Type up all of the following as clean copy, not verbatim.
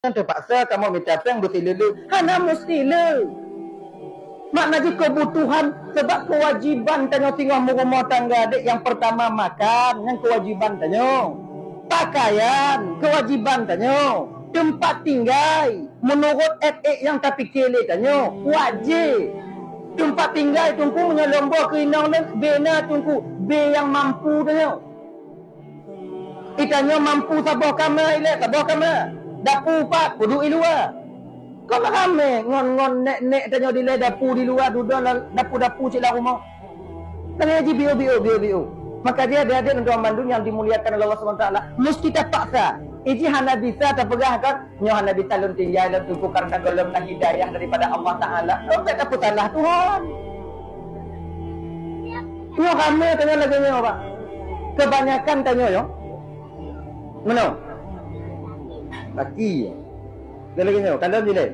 terpaksa kamu minta peng betul dulu. Hana mesti le. Maknanya kebutuhan sebab kewajiban tanya tinggal rumah tangga dek. Yang pertama makan, yang kewajiban tanya. Pakaian, kewajiban tanya. Tempat tinggal, menurut FA yang tapi kele tanya, wajib. Tempat tinggal tunggu menyelombo ke inang bena tunggu B yang mampu tanya. Itanya mampu sabah kamar ile, sabah kamar. Dapur pak, kudu luar. Kau ramai ngon nek tanya di dapur di luar duduk dapur cik rumah. Tanya haji bio. Maka dia untuk Bandung yang dimuliakan oleh Allah SWT. Mesti terpaksa. Iji hana bisa terpegah kan? Nyo hana bisa lun tinggal dan tunggu karena golem nak hidayah daripada Allah Ta'ala. Oh tak dapat salah Tuhan. Nyo ramai tanya lagi nyo pak. Kebanyakan tanya yo. Mana? Laki. Dia lagi nyo. Kandang bila?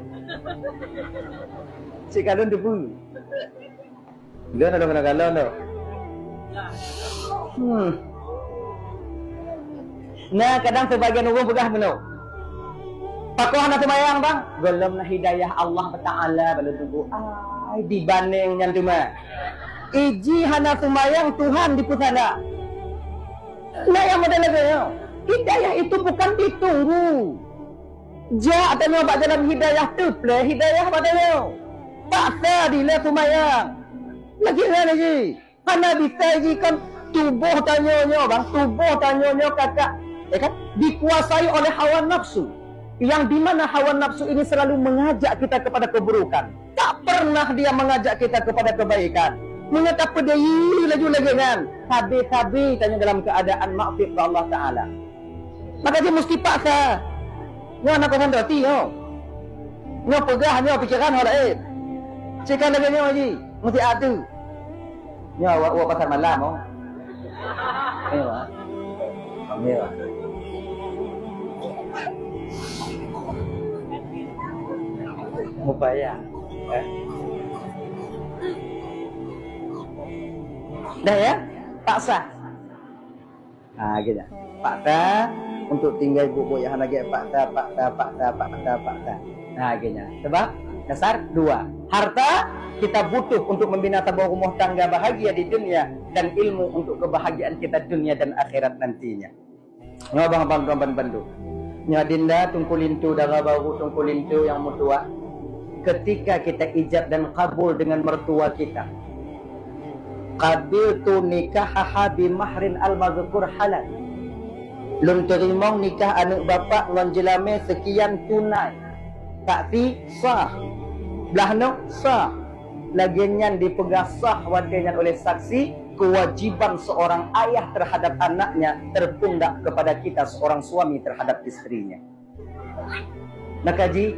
Cik kandang tu pun. Dia nak kena galau no. Nah, kadang sebagian orang pegah benar. Pakuh anak semayang bang. Golem na hidayah Allah Ta'ala balu tunggu. Ai dibanding yang tu mah. Iji hana semayang Tuhan di pusana. Nah yang model lagi yo. Hidayah itu bukan ditunggu. Ja atau nyoba jalan hidayah tu play hidayah padanya. Paksa dile semayang. Lagi. Hana bisa kan tubuh tanyonyo bang, tubuh tanyonyo kakak, ya kan? Dikuasai oleh hawa nafsu. Yang dimana hawa nafsu ini selalu mengajak kita kepada keburukan. Tak pernah dia mengajak kita kepada kebaikan. Mengata pedai lagi kan? Habis tanya dalam keadaan maksiat ke Allah Ta'ala. Maka dia mesti paksa. Nyo anak kau sandati nyo. Nyo pegah nyo pikiran hal lain. Cekal lagi nyo haji, mesti adu. Nyo awak pasar malam oh. Mewah. Upaya. Dah ya? Paksa. Ah gitu. Paksa untuk tinggal buku yang lagi paksa. Nah gini. Sebab dasar 2. Harta kita butuh untuk membina sebuah rumah tangga bahagia di dunia dan ilmu untuk kebahagiaan kita dunia dan akhirat nantinya. Ngabang bandu. Nya dinda tungkulintu daga baru tungkulintu yang mutua. Ketika kita ijab dan kabul dengan mertua kita. Qabiltu nikahaha bi mahrin al-mazkur halal. Lun terimong nikah anak bapa ngon jelame sekian tunai. Tapi sah. Belahno sah. Lagian dipegang sah wadangan oleh saksi. Kewajiban seorang ayah terhadap anaknya terpundak kepada kita seorang suami terhadap istrinya. Nakaji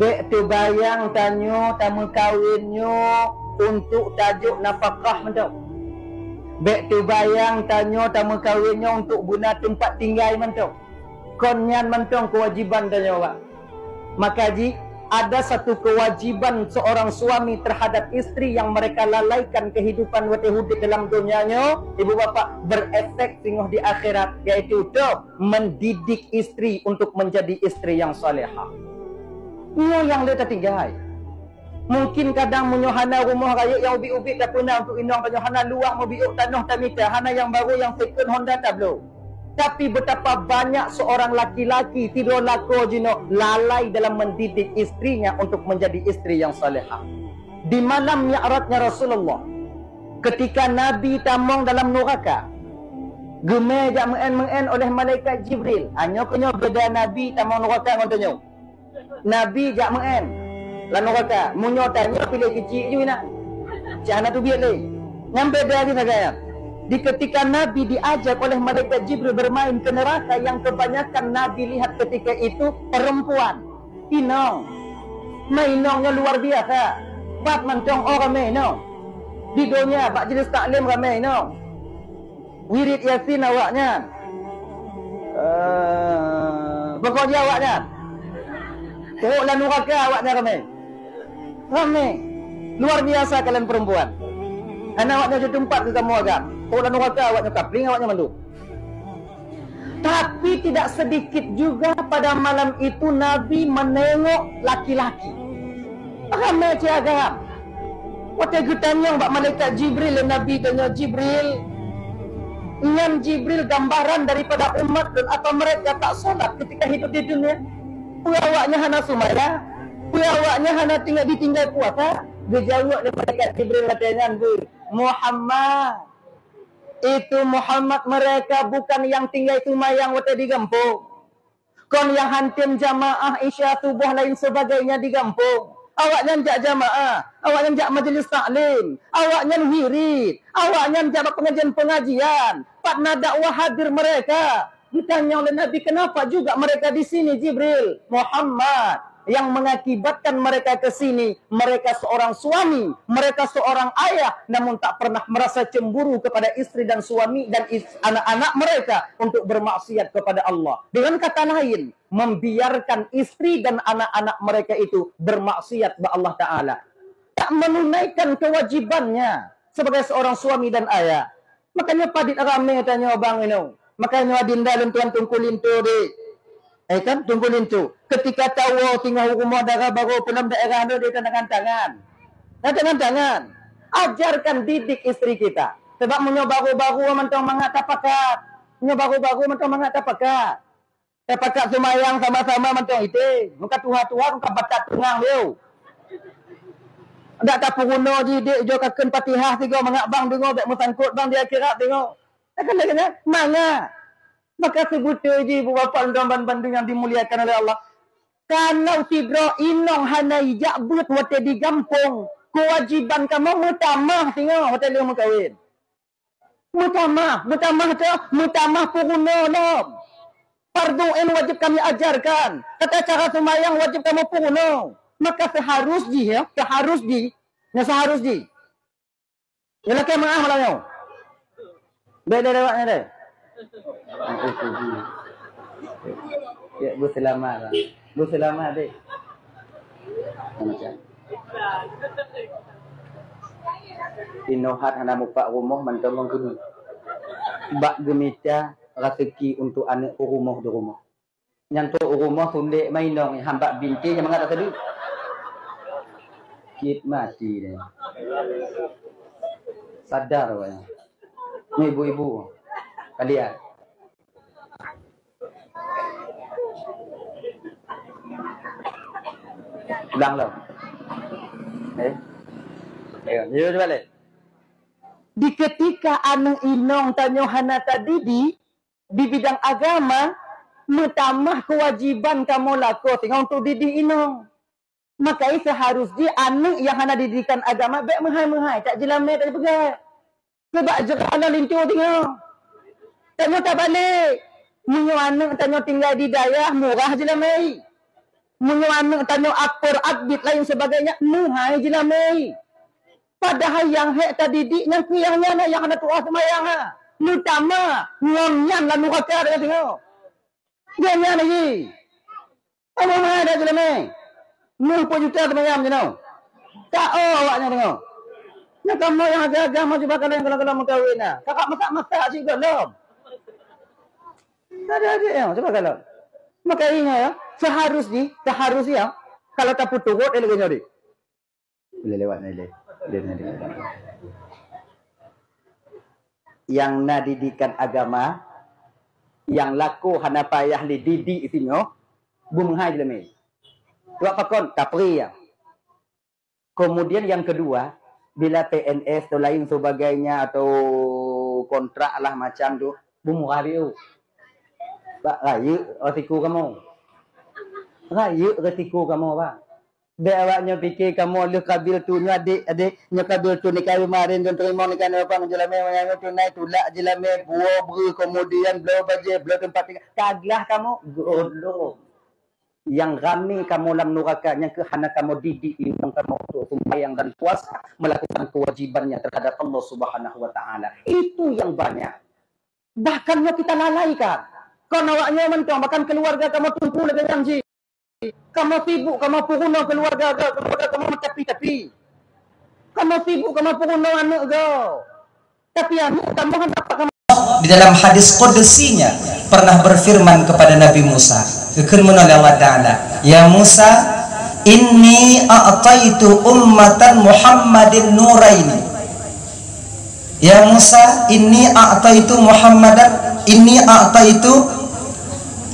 bek tu bayang tanyo tamu kawinnya untuk tajuk nafkah mentok. Bek tu bayang tanyo tamu kawinnya untuk guna tempat tinggal mentok. Konyan mentong kewajiban tanyo pak. Maka ji ada satu kewajiban seorang suami terhadap istri yang mereka lalaikan kehidupan wetehudit dalam dunianya, ibu bapa, berefek singoh di akhirat, yaitu mendidik istri untuk menjadi istri yang salehah. Nyo yang leta tinggal. Mungkin kadang menyohana rumah raya yang ubi-ubi tak pernah untuk inang penyohana luar mobiuk tanah tamita, hana yang baru yang second Honda tablo. Tapi betapa banyak seorang laki-laki tidur lako jino lalai dalam mendidik istrinya untuk menjadi istri yang salehah. Di malam mi'rajnya Rasulullah, ketika Nabi tamong dalam neraka, gemej mengen oleh malaikat Jibril. Hanya kenyo beda Nabi tamong neraka ngontonyo. Nabi jak mengen lan neraka, munyo tanya pilih kecil je nak. Cana tu biar le. Ngam beda lagi sagaya. Di ketika Nabi diajak oleh malaikat Jibril bermain ke neraka, yang kebanyakan Nabi lihat ketika itu perempuan. Inong. Mainongnya luar biasa. Bab mancong orang mainong. Di dunia, bak jenis taklim ramai no. Wirid Yasin awaknya. Bekerja awaknya. Teruklah neraka awaknya ramai. Ramai. Luar biasa kalian perempuan. Anak awaknya di tempat ke kamu agak. Kalau neraka awaknya kapling awaknya mandu. Tapi tidak sedikit juga pada malam itu Nabi menengok laki-laki. Ramai agam. Waktu aku tanya mbak malaikat Jibril, Nabi tanya Jibril, dengan Jibril gambaran daripada umat dan apa mereka tak solat ketika hidup di dunia. Awaknya hana sumaya, awaknya hana ditinggal puasa. Dia jawab dari malaikat Jibril katanya, Muhammad, itu Muhammad mereka bukan yang tinggal sumayang waktu di kampung. Kon yang hantim jamaah isya subuh lain sebagainya di kampung. Awaknya jak jamaah, awaknya jak majlis taklim, awaknya wirid, awaknya jak pengajian-pengajian. Pak dakwah hadir mereka. Ditanya oleh Nabi, kenapa juga mereka di sini Jibril? Muhammad yang mengakibatkan mereka ke sini, mereka seorang suami, mereka seorang ayah, namun tak pernah merasa cemburu kepada istri dan suami dan anak-anak mereka untuk bermaksiat kepada Allah. Dengan kata lain, membiarkan istri dan anak-anak mereka itu bermaksiat kepada Allah Ta'ala. Tak menunaikan kewajibannya sebagai seorang suami dan ayah. Makanya padit rame tanya bang ini. Makanya adinda dan tuan tungkulin tu di. Kan tungkulin tu. Ketika tahu tinggal rumah darah baru penem daerah tu dia tangan-tangan. Tangan-tangan. Ajarkan didik istri kita. Sebab baru-baru mentang mengata pakat. Baru-baru mentang mengata pakat. Pakat semayang sama-sama mentang itu. Muka tuha-tuha muka batat tungang dia. Tak tak puruno didik jo kaken Fatihah tiga mengak bang dengar bek musangkut bang dia akhirat tengok. Takkan lagi mana? Maka sebut je bapa dan banding yang dimuliakan oleh Allah. Kalau tibro inong hanai jakbut wate di gampung, kewajiban kamu mutamah tengok wate dia mengkawin. Mutamah tu mutamah puruno nom. Fardu ain wajib kami ajarkan. Kata cara sembahyang wajib kamu puruno. Maka seharus di. Yalah ke maaf lah. Beda lewatnya deh. Ya, bu selamat lah. Bu selamat deh. Macam. Inohat hana muka rumah mantong kudu. Bak gemita rezeki untuk anak rumah di rumah. Yang tu rumah sundek mainong hamba binti yang mengata tadi. Kit mati deh. Sadar wanya. Ni ibu-ibu. Kalian. Ulang lo. Ayo balik. Di ketika anu inong tanyohana tadi di bidang agama, mutamah kewajiban kamu laku tinggal untuk didik inong. Maka seharusnya anu yang hana didikan agama baik menghai-menghai tak jelamai tak pegang. Sebab jekana lintu tengok. Tanya tak balik. Munyo anak tanya tinggal di daerah murah jelamai. Munyo anak tanya aktor abid lain sebagainya menghai jelamai. Padahal yang hek tadi didiknya kuyangnya yang hana tuah semayang ha. Mutama ngomyan lah nuraka dia tengok. Jangan lagi. Apa mahal dah jelamai. 10 juta semayang je no. Tak awaknya tengok. Ya kamu yang agama cuba kalian kalau mau lah. Kakak masak-masak sih belum. Tak ada ya, coba kalau. Maka ini ya, seharusnya kalau tak putus dia lagi nyari. Boleh lewat ni. Yang nak didikan agama, yang laku hana payah li didik sino, bumhai jelemi. Dua pakon kapri ya. Kemudian yang kedua, bila PNS atau lain sebagainya atau kontrak lah macam tu, bumurah dia. Pak raya retiku kamu. Raya retiku kamu pak. Biar awaknya fikir kamu lu kabil tu ni adik nya kabil tu ni kali kemarin tu terima ni kan apa jelame yang tu naik tulak jelame buah beri kemudian belau baje belau tempat tinggal. Kaglah kamu godoh. Yang ramai kamu dalam nurakanya ke hana kamu didik ilmu kamu untuk sembahyang dan puasa melakukan kewajibannya terhadap Allah Subhanahu wa taala. Itu yang banyak. Bahkan kita lalaikan. Kau awaknya mentang bahkan keluarga kamu tumpu lagi janji. Kamu sibuk kamu puruno keluarga kamu tapi. Kamu sibuk kamu puruno anak kau. Tapi anak kamu hendak kamu di dalam hadis qudsinya pernah berfirman kepada Nabi Musa, firman Allah Ta'ala, ya Musa, inni a'taitu ummatan Muhammadin nuraini. Ya Musa, inni a'taitu Muhammadan, inni a'taitu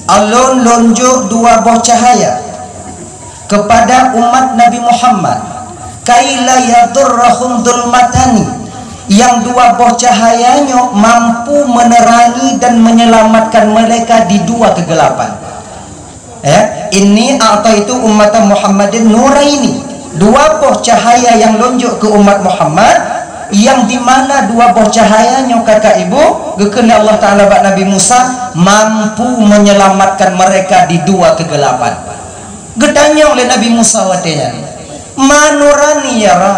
alun lonjo dua buah cahaya kepada umat Nabi Muhammad, kaila yadurrahum dzulmatani, yang dua buah cahayanya mampu menerangi dan menyelamatkan mereka di dua kegelapan. Ya, ini atau itu umat Muhammadin nuraini, dua buah cahaya yang lonjok ke umat Muhammad, yang dimana dua buah cahayanya kakak ibu gekena Allah Ta'ala bak Nabi Musa mampu menyelamatkan mereka di dua kegelapan. Gedanya oleh Nabi Musa watenya, manurani ya Ra,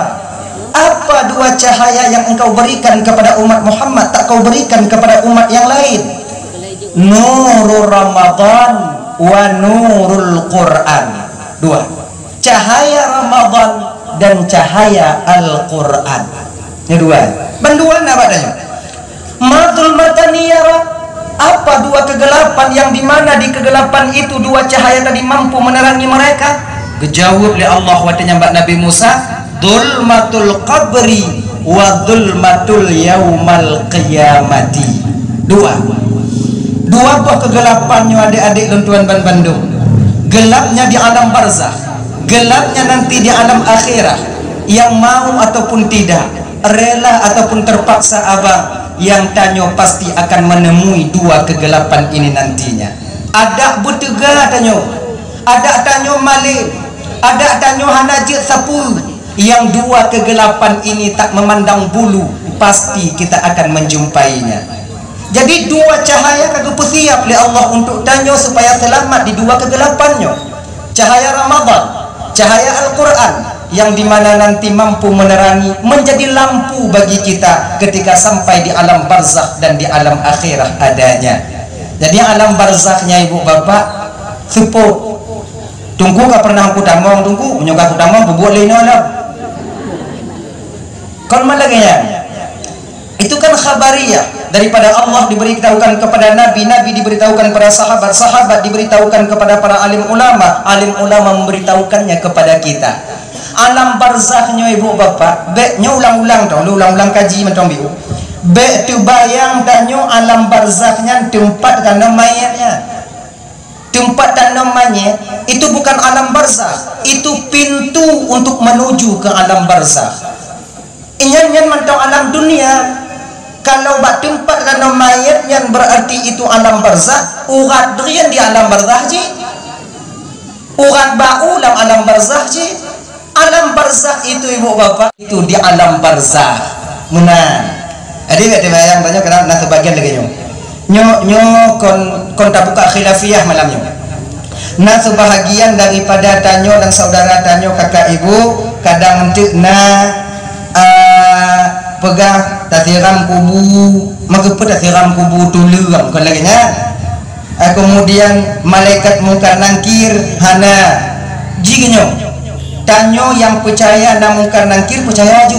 apa dua cahaya yang engkau berikan kepada umat Muhammad tak kau berikan kepada umat yang lain? Nurul Ramadan wa nurul Quran. Dua, cahaya Ramadan dan cahaya Al-Quran. Ini dua. Bendua apa adanya? Madul mataniyara, apa dua kegelapan yang dimana di kegelapan itu dua cahaya tadi mampu menerangi mereka? Kejawab oleh Allah watanya mbak Nabi Musa, dzulmatul qabri wa dzulmatul yaumal qiyamati. Dua buah kegelapannya adik-adik dan tuan ban Bandung. Gelapnya di alam barzakh, gelapnya nanti di alam akhirah. Yang mau ataupun tidak, rela ataupun terpaksa abang, yang tanya pasti akan menemui dua kegelapan ini nantinya. Ada betega tanya, ada tanya malin, ada tanya hanajit sapu. Yang dua kegelapan ini tak memandang bulu, pasti kita akan menjumpainya. Jadi dua cahaya kagak siap oleh Allah untuk tanya supaya selamat di dua kegelapannya. Cahaya Ramadan, cahaya Al-Quran, yang dimana nanti mampu menerangi, menjadi lampu bagi kita ketika sampai di alam barzakh dan di alam akhirah adanya. Jadi alam barzakhnya ibu bapak support. Tunggu gak pernah aku tamong, tunggu menyokak aku tamong bubuat lain alam. Kalau malagnya itu kan khabariyah daripada Allah diberitahukan kepada Nabi, Nabi diberitahukan kepada sahabat, sahabat diberitahukan kepada para alim ulama, alim ulama memberitahukannya kepada kita. Alam barzakhnya ibu bapak, beknya ulang-ulang tau, lu ulang-ulang kaji mentong biu. Bek tu bayang danyo alam barzakhnya tempat tanam mayatnya. Tempat tanam mayat itu bukan alam barzakh, itu pintu untuk menuju ke alam barzakh. Inyan mentong alam dunia. Kalau bak tempat tanam mayat yang berarti itu alam barzakh, urat durian di alam barzakh ji, urat bau dalam alam barzakh ji. Alam barzakh itu ibu bapak itu di alam barzakh. Menang. Adik tak bayang tanya kenapa nak sebagian lagi nyo kon tak buka khilafiyah malamnya. Nah sebahagian daripada tanyo dan saudara tanyo kakak ibu kadang entuk pegang tasiram kubu, maka tasiram kubu tulurang kan lagi nya. Kemudian malaikat mungkar nangkir hana jigenyo. Tanyo yang percaya na mungkar nangkir percaya ju.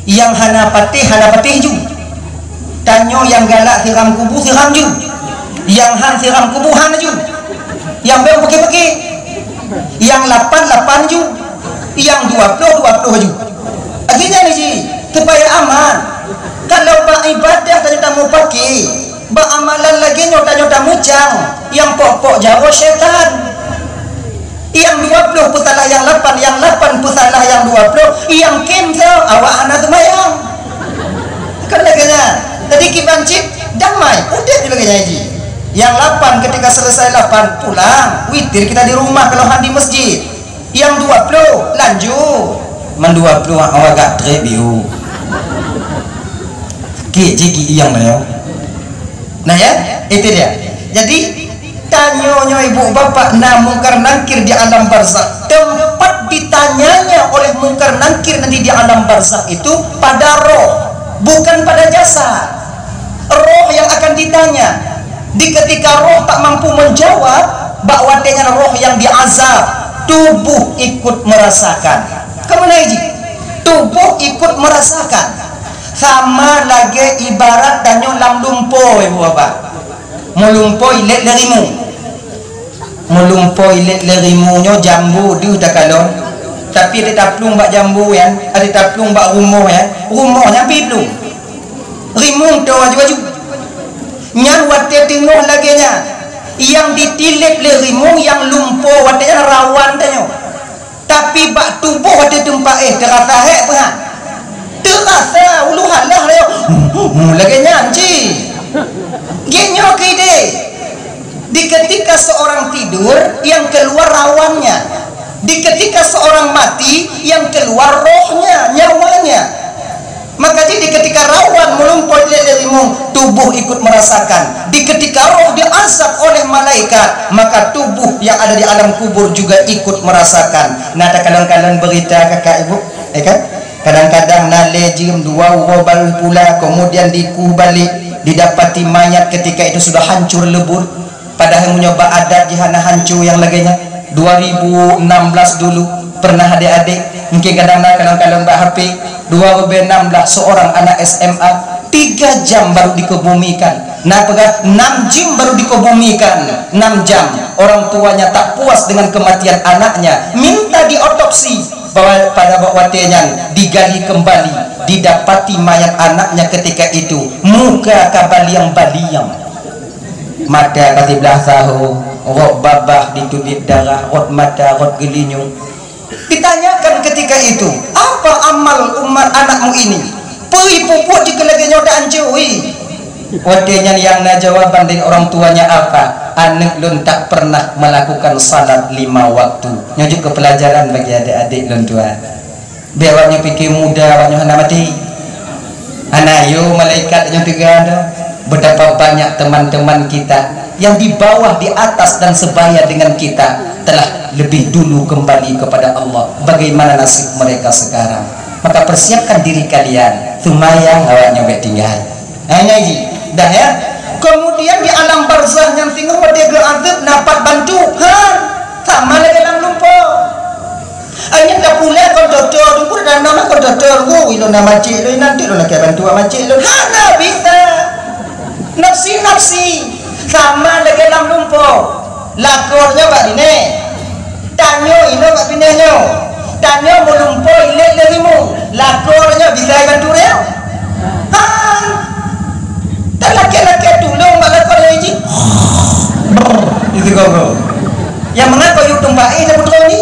Yang hana patih ju. Tanyo yang galak siram kubu siram ju. Yang han siram kubu han ju. Yang beu pergi-pergi. Yang 8 ju. Yang 20 ju. Akhirnya ni ji, supaya aman. Kalau bak ibadah tanya tamu pakai, bak amalan lagi nyota mucang, yang pokok jauh syaitan. Yang 20 pusalah yang 8, yang 8 pusalah yang 20, yang kim tau awak anak semayang. Kan lagi nya. Tadi kibancik damai, udah juga ji. Yang 8 ketika selesai 8 pulang, witir kita di rumah kalau di masjid. Yang 20 lanjut. Mendua peluang awak gak trebiu ki yang mana. Nah ya itu dia. Jadi tanyanya ibu bapak na mungkar nangkir di alam barzakh, tempat ditanyanya oleh mungkar nangkir nanti di alam barzakh itu pada roh, bukan pada jasad. Roh yang akan ditanya. Di ketika roh tak mampu menjawab, bahwa dengan roh yang diazab, tubuh ikut merasakan. Kemana ini? Tubuh ikut merasakan. Sama lagi ibarat danyo lam lumpuh ibu bapak. melumpoi let lerimu, melumpoi let lerimunyo jambu dia tak kalon. Tapi ada taplung bak jambu ya, ada taplung bak rumah ya, rumahnya piplung. Rimung tu waju-waju. Nyan wate tengok lagi nya. Yang ditilip le rimung yang lumpuh watenya rawan tanya. Tapi bak tubuh wate tempat terasa hek pernah. Terasa ulu halah leo. Lagi nya ci. Genyo kide. Di ketika seorang tidur yang keluar rawannya. Di ketika seorang mati yang keluar rohnya, nyawanya. Maka jadi ketika rawan melumpur darimu, tubuh ikut merasakan. Di ketika roh diazab oleh malaikat, maka tubuh yang ada di alam kubur juga ikut merasakan. Nah, ada kadang-kadang berita kakak ibu, kan? Kadang-kadang nale jim dua baru pula, kemudian dikubalik, didapati mayat ketika itu sudah hancur lebur. Padahal menyoba adat jihana hancur yang laginya. 2016 dulu pernah adik-adik mungkin kadang-kadang mbak HP 2016 seorang anak SMA 3 jam baru dikebumikan. Nah, 6 jam baru dikebumikan. 6 jam orang tuanya tak puas dengan kematian anaknya, minta diotopsi. Bahwa pada waktenya digali kembali, didapati mayat anaknya ketika itu muka kabaliang baliang, mata katiblah sahu, rot babah ditudit darah, rot mata, rot gelinyung. Ditanyakan ketika itu, apa amal umat anakmu ini? Peri pupuk jika lagi nyoda anjui. Wadenya yang na jawaban dari orang tuanya apa? Anak lun tak pernah melakukan salat 5 waktu. Nyujuk ke pelajaran bagi adik-adik lun tua. Biar awaknya pikir muda, awaknya hendak mati. Anayo malaikat yang tiga ada. Betapa banyak teman-teman kita yang di bawah, di atas dan sebaya dengan kita telah lebih dulu kembali kepada Allah. Bagaimana nasib mereka sekarang? Maka persiapkan diri kalian. Sumayang awaknya baik tinggal. Hanya ini dah ya. Kemudian di alam barzah yang tinggal pada azab dapat bantu. Sama lagi dalam lumpur. Hanya tak pula kondotor, tunggu dan nama kondotor. Ilo nama cik lo nanti lo nak bantu sama cik lo. Hana bisa. Nafsi sama lagi dalam lumpur. Lakornya bak bine. Tanyo ino bak binenyo. Tanyo melumpur ilek lerimu. Lakornya bisa bantu dia. Tak laki-laki tolong bak lakor ini. Itu kau. Yang mengapa you tumpai dia betul ni?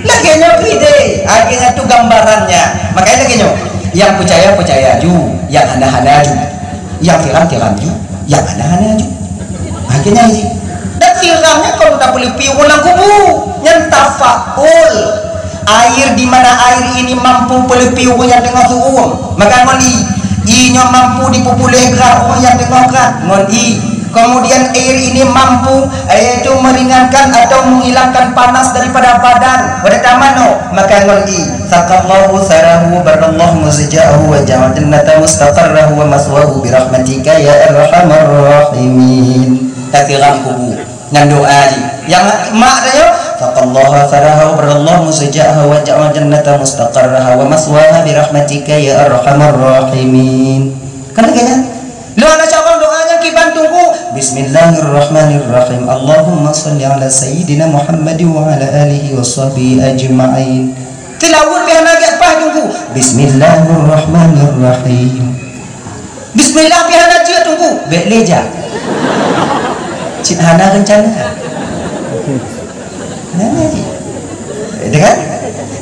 Laginya gede. Akhirnya tu gambarannya. Makanya laginya yang percaya ju, yang hana-hana ju. Yang tiram ju, yang hana-hana ju. Akhirnya ini. Dan tiramnya kalau tak boleh piu ulang kubu, yang tafaul. Air di mana air ini mampu boleh piu yang tengah suum. Maka ngoni, inya mampu dipupulih gerak yang tengah gerak. Ngoni. Kemudian air ini mampu yaitu meringankan atau menghilangkan panas daripada badan. Pada tamano maka ngoni saqallahu sarahu barallahu muzja'ahu wa ja'al jannata mustaqarrahu wa maswahu bi rahmatika ya arhamar rahimin. Takiran kubu ngan doa yang mak dia saqallahu sarahu barallahu muzja'ahu wa ja'al jannata mustaqarraha wa maswaha bi rahmatika ya arhamar rahimin. Kan lagi lu ana cakap doanya ki bantuku. Bismillahirrahmanirrahim. Allahumma shalli ala sayyidina Muhammad wa ala alihi washabihi ajma'in. Tilawun biar nak apa tunggu. Bismillahirrahmanirrahim. Bismillah biar nak dia tunggu. Bek leja. Cik hana rencana. Nah, dengar?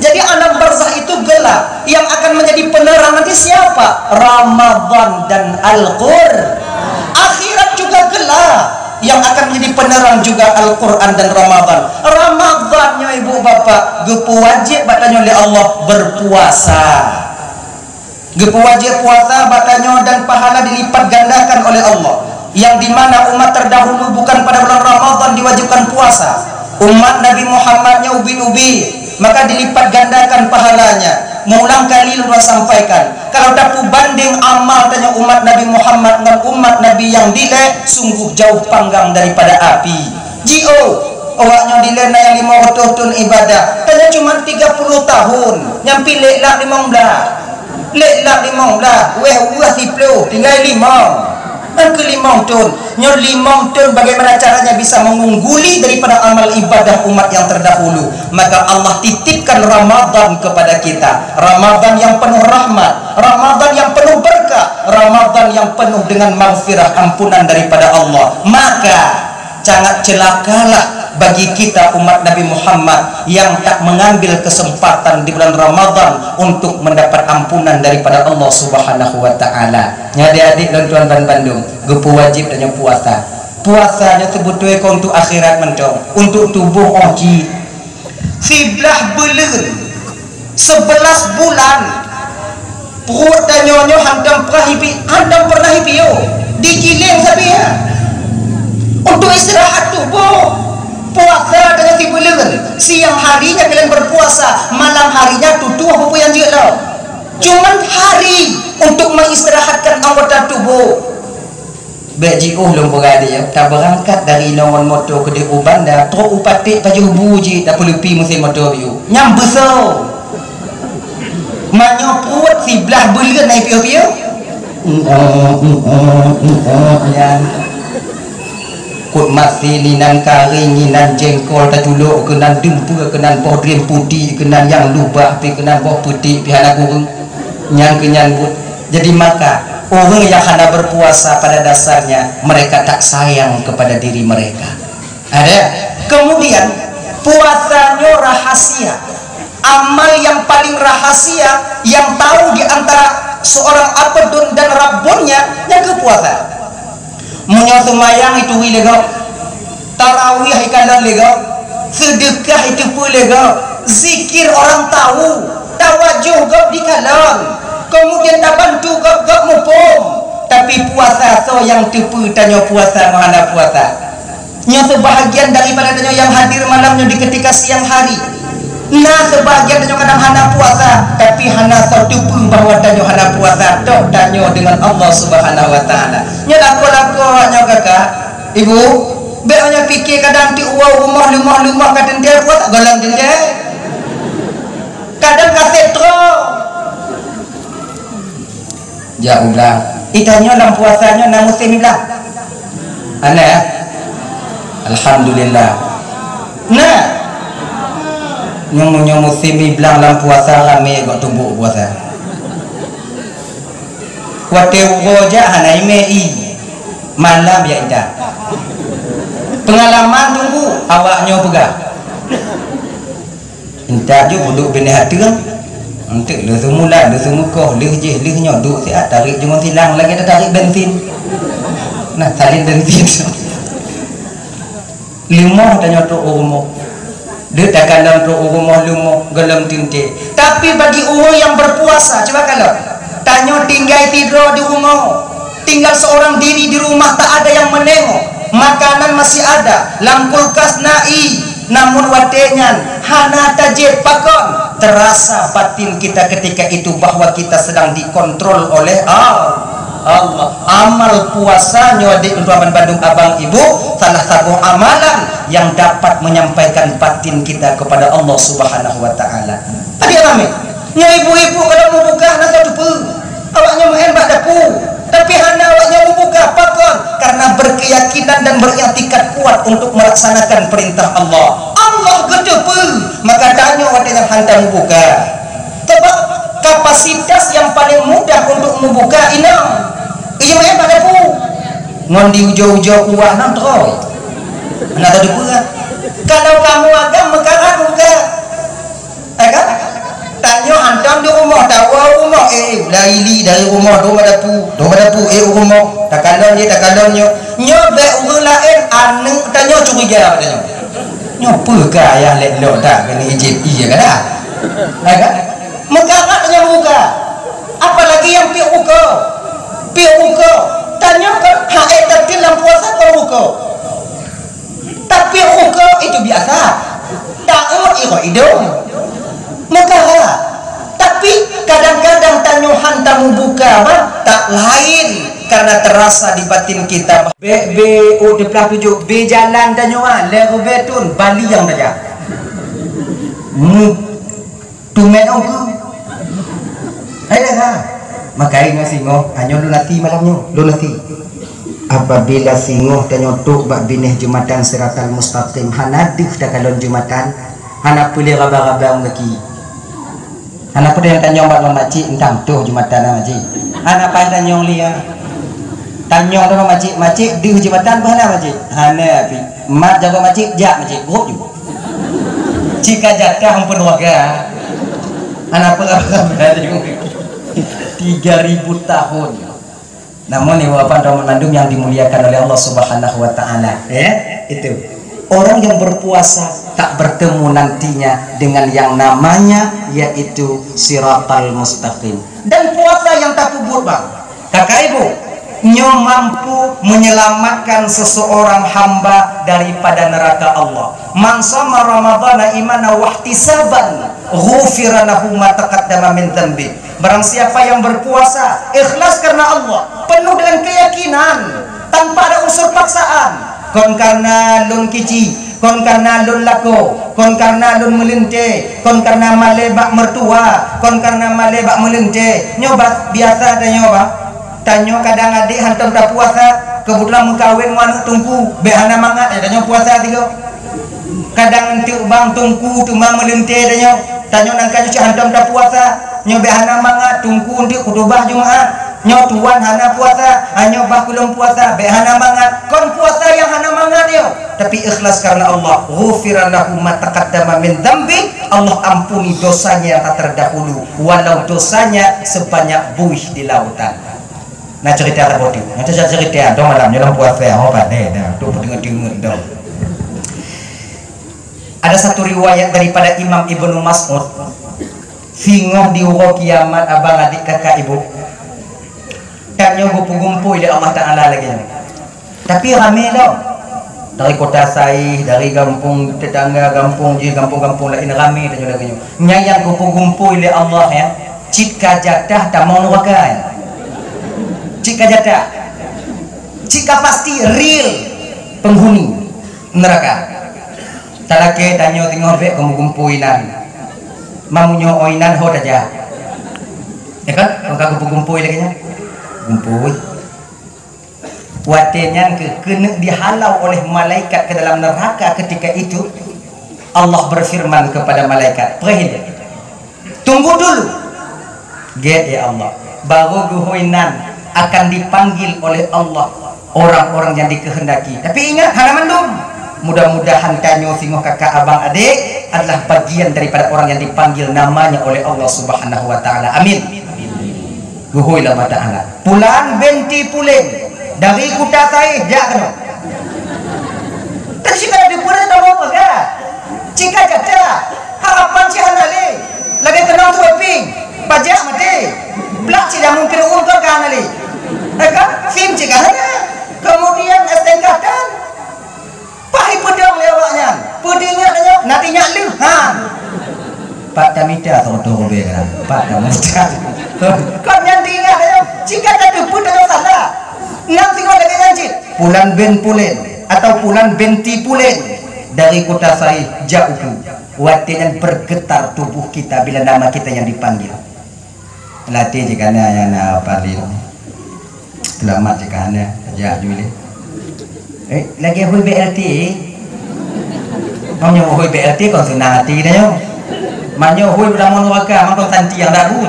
Jadi alam barzah itu gelap. Yang akan menjadi penerang nanti siapa? Ramadan dan Al-Qur'an. Akhirat juga gelap. Yang akan menjadi penerang juga Al-Quran dan Ramadan. Ramadannya ibu bapak, gepu wajib batanya oleh Allah berpuasa. Gepu wajib puasa batanya dan pahala dilipat gandakan oleh Allah. Yang dimana umat terdahulu bukan pada bulan Ramadan diwajibkan puasa. Umat Nabi Muhammadnya ubi-ubi, maka dilipat gandakan pahalanya. Mengulang kali lupa sampaikan, kalau dapat banding amal tanya umat Nabi Muhammad dengan umat Nabi yang dileh, sungguh jauh panggang daripada api. Jio awaknya dileh na yang 500 tahun ibadah, tanya cuma 30 tahun, nyampi leklah 15, leklah 15, weh 10, tinggal 5. Dan ke-5 tahun, nyo 5 tahun bagaimana caranya bisa mengungguli daripada amal ibadah umat yang terdahulu. Maka Allah titipkan Ramadan kepada kita. Ramadan yang penuh rahmat, Ramadan yang penuh berkah, Ramadan yang penuh dengan maghfirah, ampunan daripada Allah. Maka sangat celakalah bagi kita umat Nabi Muhammad yang tak mengambil kesempatan di bulan Ramadan untuk mendapat ampunan daripada Allah Subhanahu wa taala. Ya adik-adik dan tuan dan Bandung, gepu wajib dan puasa. Puasanya sebetulnya untuk akhirat mentong, untuk tubuh oji. 11 bulan 11 bulan perut dan nyonyo hantam pernah hipi yo digiling sabi ya. Untuk istirahat tubuh. Puasa dengan si bulan, siang harinya kalian berpuasa, malam harinya tutup apa yang dia lah. Cuman hari untuk mengistirahatkan anggota tubuh. Beji belum berada ya, tak berangkat dari lawan motor ke di Ubanda, truk upatik baju buji, tak perlu pi musim motor you. Nyam besar. Manyo perut si belah bulan naik piu-piu. Kut masih ninan kari, ninan jengkol, tajuluk, kenan dempur, kenan poh dream putih, kenan yang lubah, kenan poh putih, pihana gurung, nyang kenyan but. Jadi maka orang yang hendak berpuasa pada dasarnya mereka tak sayang kepada diri mereka. Ada. Kemudian puasanya rahasia. Amal yang paling rahasia yang tahu di antara seorang abdun dan rabbunnya yang kepuasa. Munyo semayang itu lega, tarawih ikalan lega, sedekah itu pun lega, zikir orang tahu, tawajuh gap dikalan, kemudian tak bantu gap mupom. Tapi puasa so yang tipu tanya puasa mana puasa. Nyo sebahagian daripada tanya yang hadir malamnya di ketika siang hari. Nah sebahagian tanya kadang hana puasa, tapi hana so tipu bahwa tanya hana puasa. Tok tanya dengan Allah Subhanahu wa taala. Nyo lako-lako nyo kakak, ibu, be hanya fikir kadang ti uau rumah kadang dia puasa galang dia. Kadang kasih tro. Jauh lah. Itanya dalam puasanya nak musim lah. Ana. Alhamdulillah. Nah. Nyong musim bilang dalam puasa rame kok tumbuk puasa. Wate ugoja hanai mei. Malam ya indah. Pengalaman tunggu awaknya pegah. Indah je buduk bini hati kan. Untuk lu semula, lu semuka, lu je, lu nyoduk siap tarik jangan silang lagi dah tarik bensin. Nah, salin bensin. Lima dah nyotok rumah. Dia tak kalam tu rumah lima gelam tinte. Tapi bagi orang yang berpuasa, coba kalau tanya tinggal tidur di rumah, tinggal seorang diri di rumah tak ada yang menengok, makanan masih ada, lam kulkas nai, namun watenyan hana tajib pakon. Terasa batin kita ketika itu bahwa kita sedang dikontrol oleh Allah. Amal puasanya adik untuk Bandung abang ibu salah satu amalan yang dapat menyampaikan batin kita kepada Allah Subhanahu wa taala. Adik rame. Nya ibu-ibu kalau mau buka nasa tupu. Awaknya menghembat dapu. Tapi hana awaknya mau buka pakon karena berkeyakinan dan beriktikad kuat untuk melaksanakan perintah Allah. Allah gedepu. Maka tanya wadanya hantar buka. Sebab kapasitas yang paling mudah untuk membuka inang. Iya mah pada pu. Ngon di ujau-ujau kuah nang troy. Ana tadi pu kan. Kalau kamu agak mekarat buka. Kan? Tanya hantam di rumah, tahu rumah laili dari rumah do pada pu rumah. Tak kalonnya. Nyo be urang lain anu tanya curiga katanya. Nyo peka ya lek lo tak kena izin iya kan? Kan? Mekarat tanya buka. Apalagi yang pi buka. Tanya kan haid tapi dalam puasa kau buka. Tapi buka itu biasa. Tahu iko hidung. Maka tapi kadang-kadang tanya hantamu buka tak lain karena terasa di batin kita. Di belah tujuh B jalan tanya lego betun Bali yang saja. Tumen aku. Ada kan? Makai nasi ngo, anyo lu nasi malamnya, lu nasi. apabila singuh tanyotuk bak binih Jumatan Siratal Mustaqim hanaduh dah kalon Jumatan hana pilih raba-raba ngaki hana pun yang tanyong bak makcik entang tuh Jumatan makcik hana pa tanyong lia tanyong tu makcik di Jumatan bahana makcik hana api mat jaga makcik jak makcik grup juga jika jatah ampun warga hana pun raba-raba 3000 tahun. Namun ibu bapak dan menandung yang dimuliakan oleh Allah Subhanahu wa taala, ya, itu. Orang yang berpuasa tak bertemu nantinya dengan yang namanya yaitu Siratal Mustaqim. Dan puasa yang tak puput, Bang. Kakak Ibu, nyo mampu menyelamatkan seseorang hamba daripada neraka Allah. Man shoma Ramadhana imanan wa ihtisaban, ghufira lahu ma taqaddama min dhanbi. Barang siapa yang berpuasa ikhlas karena Allah, penuh dengan keyakinan tanpa ada unsur paksaan, kon karena lun kici, kon karena lun lako, kon karena lun melinte, kon karena malebak mertua, kon karena malebak melinte, nyoba biasa ada nyoba tanyo kadang adik hantam tak puasa kebetulan mengkawin mana tungku behana mangat ada puasa tiga kadang nanti bang tungku tu mang melinte ada tanyo nangkanya si hantam tak puasa nyoba hana mangat tungku untuk kutubah Jumaat nyo tuan hana puasa hanya bah kulum puasa be hana mangat kon puasa yang hana mangat yo tapi ikhlas karena Allah ghufira lahu ma taqaddama min dzambi Allah ampuni dosanya yang tak terdahulu walau dosanya sebanyak buih di lautan. Nah cerita tak bodoh nanti saya cerita dong malam dalam puasa apa deh dah tu dengar dong. Ada satu riwayat daripada Imam Ibnu Mas'ud singoh di uro kiamat abang adik kakak ibu kanyo gumpu-gumpu oleh Allah Ta'ala lagi tapi rame tau dari kota Saih, dari kampung tetangga, kampung lain rame tanya lagi nyayang gumpu-gumpu oleh Allah ya jika jadah tak mau neraka jika jadah jika pasti real penghuni neraka talake tanyo tengok bek gumpu-gumpuinan mamunyo oinan ho aja ya kan kalau kumpul lagi nya kumpul watenya kena dihalau oleh malaikat ke dalam neraka ketika itu Allah berfirman kepada malaikat perhil tunggu dulu get ya Allah baru guhoinan akan dipanggil oleh Allah orang-orang yang dikehendaki tapi ingat halaman dum mudah-mudahan tanyo singoh kakak abang adik adalah bagian daripada orang yang dipanggil namanya oleh Allah Subhanahu wa taala. Amin. Guhoi Allah taala. Pulan benti pulen dari Kuta Saih jak kena. Tak sih ada pulen tak apa ke? Jika jata harapan si hanale lagi kena tu ping pajak mati. Belak tidak mungkin untuk kan ali. Kan film jika ada. Kemudian STK pahi pedang lewatnya pedingnya nantinya lihat Pak Tamida atau Tobe kan Pak Tamida kan yang tinggal jika ada pedang salah nanti kau lagi lanjut pulan ben pulen atau pulan benti pulen dari Kota Saih jauh watinya bergetar tubuh kita bila nama kita yang dipanggil latih jika yang paling selamat jika anda ya Juli lagi hui BLT mau nyoba hui BLT kon senang hati dah yo manyo hui beramun waka mangkon tanti yang darut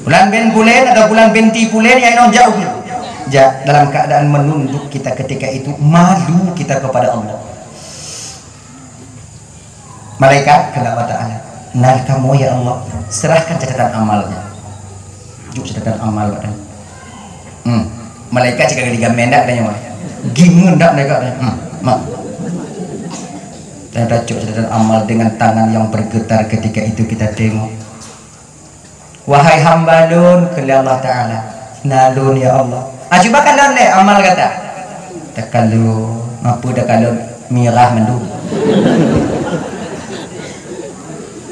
bulan ben bulen atau bulan benti bulen yang jauh dalam keadaan menunduk kita ketika itu malu kita kepada Allah malaikat kata Allah Ta'ala nah kamu ya Allah serahkan catatan amalnya juk catatan amal badan malaikat jika kali mendak katanya gimun dak mereka mak dan racuk catatan amal dengan tangan yang bergetar ketika itu kita tengok wahai hamba lun ke Allah Ta'ala nalun ya Allah coba kan le amal kata tak kalau mampu dak kalau mirah mendu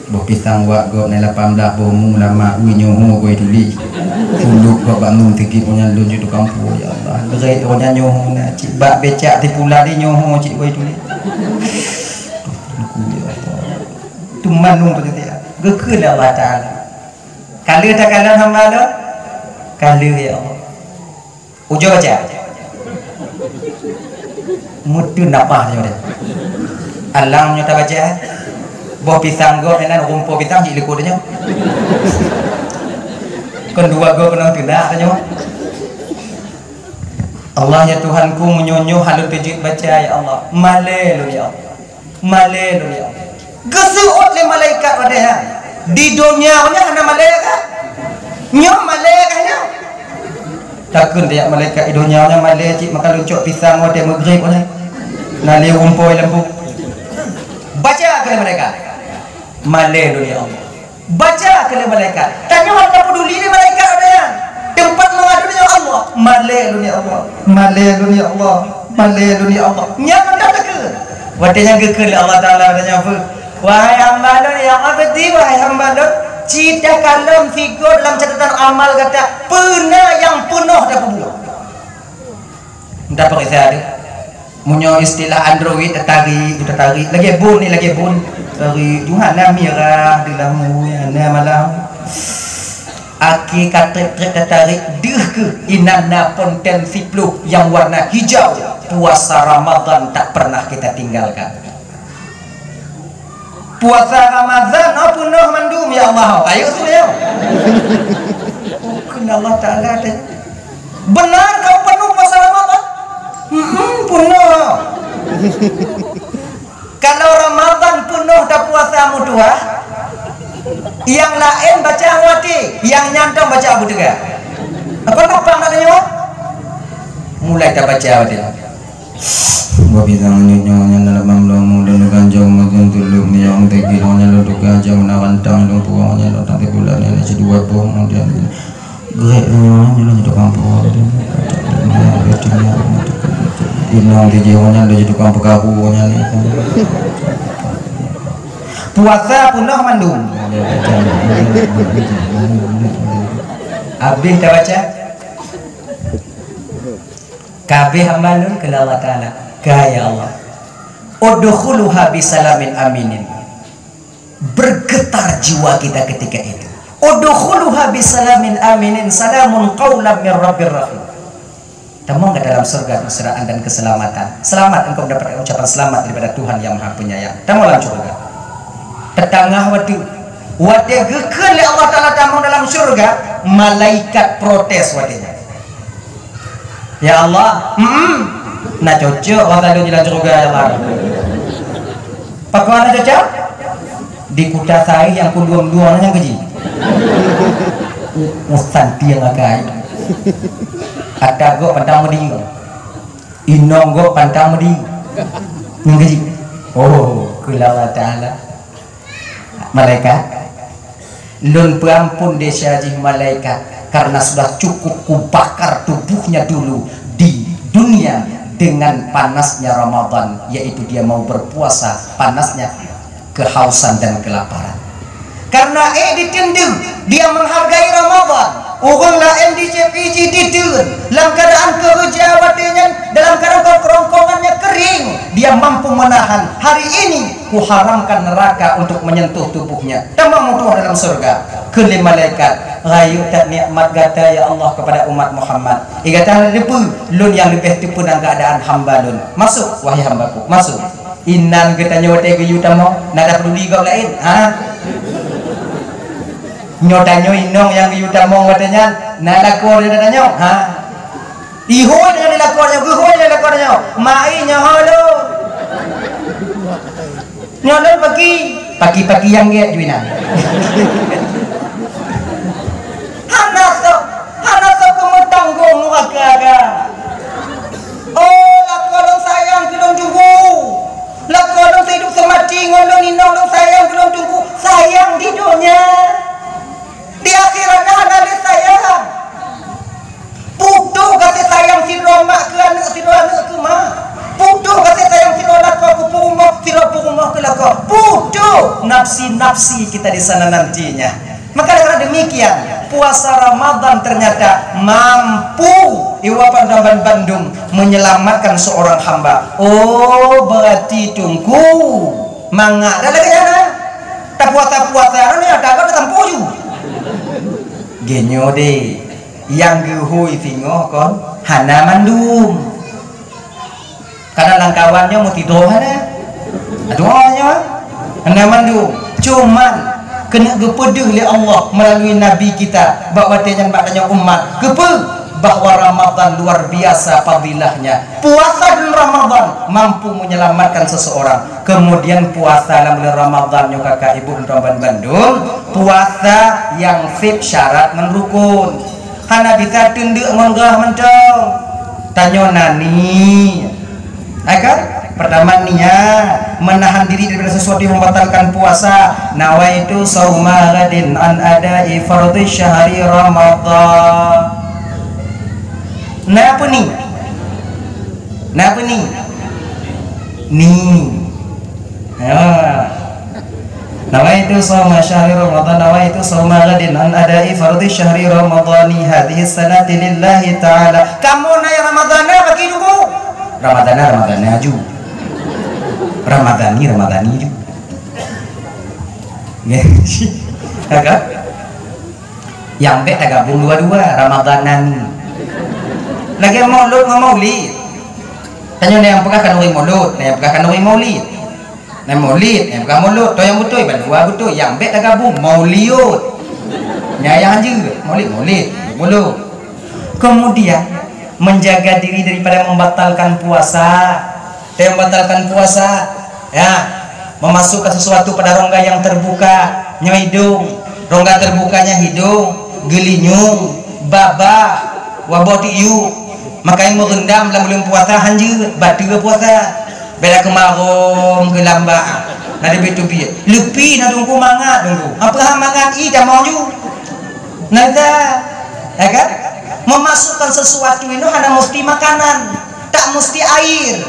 bo pisang wa go na 18 bomu lama winyo ho go tuli suluk go bangun tigi punya lunju tu kampung ya Allah berai tu nya nyoho na cik bak becak di pula di nyoho cik go tuli tu manung tu dia gekeul Allah Taala kala tak kala hamba lo kala ya Allah Ujo baca. Mutu napahnya udah. Alangnya tak baca. Buah pisang go enan rumput pisang di likurnya. Kon dua go penang tidak tanya. Allah ya Tuhanku menyonyo halu tujud baca ya Allah. Malelu ya Allah. Malelu ya Allah. Gesuut le malaikat wadaya. Di dunia nya ada malaikat. Nyo malaikatnya. Takun dia malaikat di dunia nya malaikat maka luncuk pisang wadaya maghrib wadaya. Nali rumput lembu. Baca ke mereka. Malelu ya Allah. Baca ke malaikat. Tanya warna peduli ni malaikat wadaya. Tempat mengadu ya Allah. Malelu ya Allah. Malelu ya Allah. Malelu ya Allah. Nyaman tak ke? Wadanya ke Allah Taala wadanya apa? Wahai hamba Lun yang abadi, wahai hamba Lun, cita kalam figur dalam catatan amal kata pernah yang penuh dah pebuah. Entah pakai saya ada. Munyo istilah Android tertarik lagi bun ni lagi bun dari Tuhan merah di lamu yana malam. Aki kata tertarik deh ke inana potensi flu yang warna hijau. Puasa Ramadan tak pernah kita tinggalkan. Puasa Ramadan penuh mandum ya Allah. Ayo sudah. Kena Allah Taala ada. Benar kau penuh puasa Ramadan? Penuh. Kalau Ramadan penuh dah puasamu dua, yang lain baca awati, yang nyantong baca Abu Tega. Apa namanya? Mulai dah baca awati. Wabidang nyonya dalam mamlamu dan ganjang makan tulung ni yang tegirnya lalu ganjang narantang dan puangnya lalu nanti bulannya nasi dua pohon dia gerak nyonya lalu jadi kampung inang di jiwanya lalu jadi kampung kabunya ni puasa punah mandum habis dah baca kabeh hamba Lun ke Allah Taala gaya Allah udkhuluha bisalamin aminin bergetar jiwa kita ketika itu udkhuluha bisalamin aminin salamun qaulan min rabbir rahim temung ke dalam surga keseraan dan keselamatan selamat engkau mendapat ucapan selamat daripada Tuhan yang Maha Penyayang temung dalam surga tetangah wadi gekel Allah Taala temung dalam surga malaikat protes wadinya. Ya Allah, nak cocok waktu itu jalan surga ya Allah. Pakuan cocok? Di kuda saya yang kedua-dua yang keji. Musan dia ngakai. Ada go pantang medi. Inong go pantang medi. Yang keji. Oh, kula Taala. Malaikat. Lun perampun desa ji malaikat. Karena sudah cukup kubakar tubuhnya dulu di dunia dengan panasnya Ramadan, yaitu dia mau berpuasa, panasnya kehausan dan kelaparan. Karena ditendung dia menghargai Ramadan. Orang lain di CPG ditendung dalam keadaan kerja wadenya, dalam keadaan kerongkongannya kering, dia mampu menahan. Hari ini kuharamkan neraka untuk menyentuh tubuhnya. Tamam mutuh dalam surga. Kelima malaikat rayu tak nikmat gata ya Allah kepada umat Muhammad. Igata depu Lun yang lebih tipu dalam keadaan hamba Lun. Masuk wahai hambaku, masuk. Inan kita nyote ke yutamo, nada peduli kau lain. Nyotanyo inong yang yutamo watanya, nada kor dia tanyo. Ihon yang dilakornya, guhon yang dilakornya. Mai nyahalo. Nyahalo pagi yang get juina. Hanaso kemetanggung nuagaga. Oh, lakolong sayang kelong tunggu. Lakolong hidup semati ngolong inong long sayang kelong tunggu. Sayang di dunia. Di akhiratnya analis sayang. Putu kasih sayang si Roma ke anak si Roma ke ma. Putu kasih sayang si Roma ke rumah si rumah ke lakor. Putu nafsi kita di sana nantinya. Maka karena demikian puasa Ramadan ternyata mampu Iwapan Damban Bandung menyelamatkan seorang hamba. Oh berarti tunggu mangga dah lagi ada. Tak puasa ni ada kau tampu ju. Genyo deh. yang gehui tingoh kon hana mandum karena langkawannya mau tidur ada doanya hana mandum cuman kena gepedeh oleh Allah melalui Nabi kita bahawa jangan bakanya umat gepe bahwa Ramadan luar biasa fadilahnya. Puasa di Ramadan mampu menyelamatkan seseorang. Kemudian puasa dalam bulan Ramadan yo kakak ibu dan Bandung, puasa yang fit syarat menrukun. Hana bisa tunduk menggah mentong. Tanyo nani. Akan pertama niat menahan diri dari sesuatu yang membatalkan puasa. Nawaitu sauma ghadin an ada'i fardhi syahri Ramadan. Nah apa nih? Nah apa nih? Nih. Nawaitu shauma syahri Ramadan nawaitu shauma ghadin an ada'i fardhi syahri Ramadhani hadhihi sanati lillahi ta'ala. Kamu na Ramadana bagi dulu. Ramadana aju. Ramadani ju. Ya sih. Agak. Yang bet gabung dua-dua Ramadanan. Lagi maulid tanya yang pegah kan orang maulid yang pegah kan orang maulid yang maulid yang pegah maulid tu yang betul dua betul yang bet dah gabung maulid nyayang je maulid kemudian menjaga diri daripada membatalkan puasa ya memasukkan sesuatu pada rongga yang terbuka hidung rongga terbukanya hidung gelinyung babah waboti yu makanya merendam dalam bulan puasa hanya batu puasa beda kemarom ke lambak nadi betu bi lepi na tunggu mangat tunggu apa mangat i dah mau ju nada ya kan memasukkan sesuatu ini hanya mesti makanan tak mesti air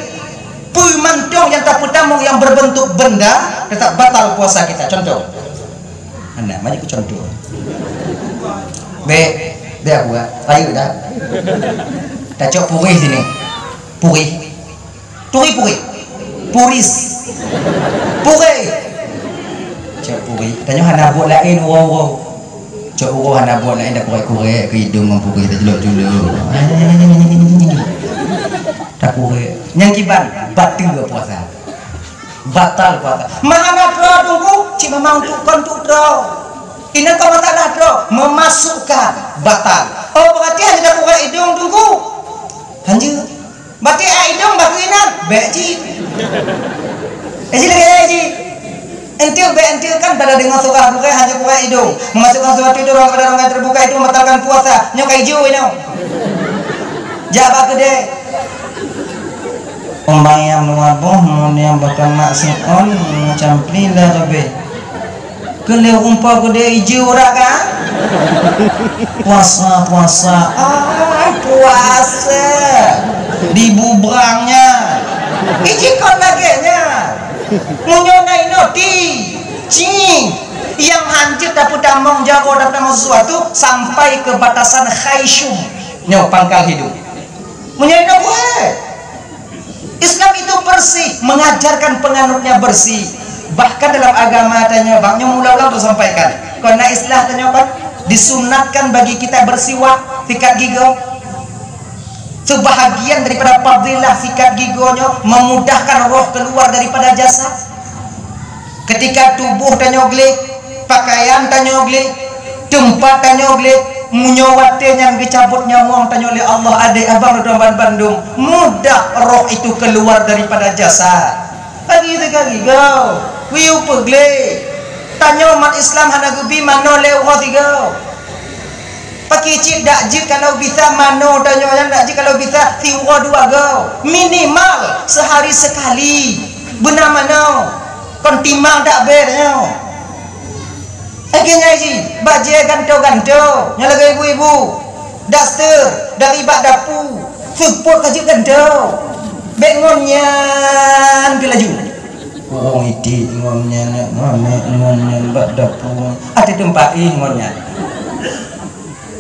pui mantong yang tak putamung yang berbentuk benda tetap batal puasa kita contoh anda maju ke contoh be aku ayo dah tak cok puri sini puris cok puri tanya hana buat lain wow cok hana buat lain dah korek ke hidung mempuri tak jelok tak puri yang kiban batal puasa mana pro tunggu cik memang untuk pro ini kau tak pro memasukkan batal berarti hanya dah korek hidung tunggu hanya berarti hidung bakinan beci lagi entil kan pada dengan suka buka hanya buka hidung memasukkan sesuatu itu ruang pada ruang terbuka itu membatalkan puasa nyokai hijau ini jawab gede pembayang nuaboh yang bakal maksimon campli lah kebe kele umpah gede hijau raka puasa di bubrangnya ijikon lagenya munyonai noti cing yang hancur dapat damang jago dapat sesuatu sampai ke batasan khayshum nyo pangkal hidup munyonai noti Islam itu bersih mengajarkan penganutnya bersih bahkan dalam agama tanya bangnya mula-mula bersampaikan karena istilah tanya apa disunatkan bagi kita bersiwak sikat gigi sebahagian daripada fadilah sikat giginya memudahkan roh keluar daripada jasad ketika tubuh tanyoglik pakaian tanyoglik tempat tanyoglik munyawate yang dicabut nyawang tanyoli Allah adik abang dan Bandung mudah roh itu keluar daripada jasad lagi sekali go wiu pegle tanya umat Islam hana gebi mano lewat tiga pakai cip dak jik kalau bisa mano tanya yang dak jik kalau bisa siwa dua go minimal sehari sekali benar mano kon timang dak bernya akhirnya ji baje ganto nyalaga ibu-ibu daster dari bak dapu support kajik ganto bengonnya kelaju oh itu ngonnya bak dapu ada tempat ngonnya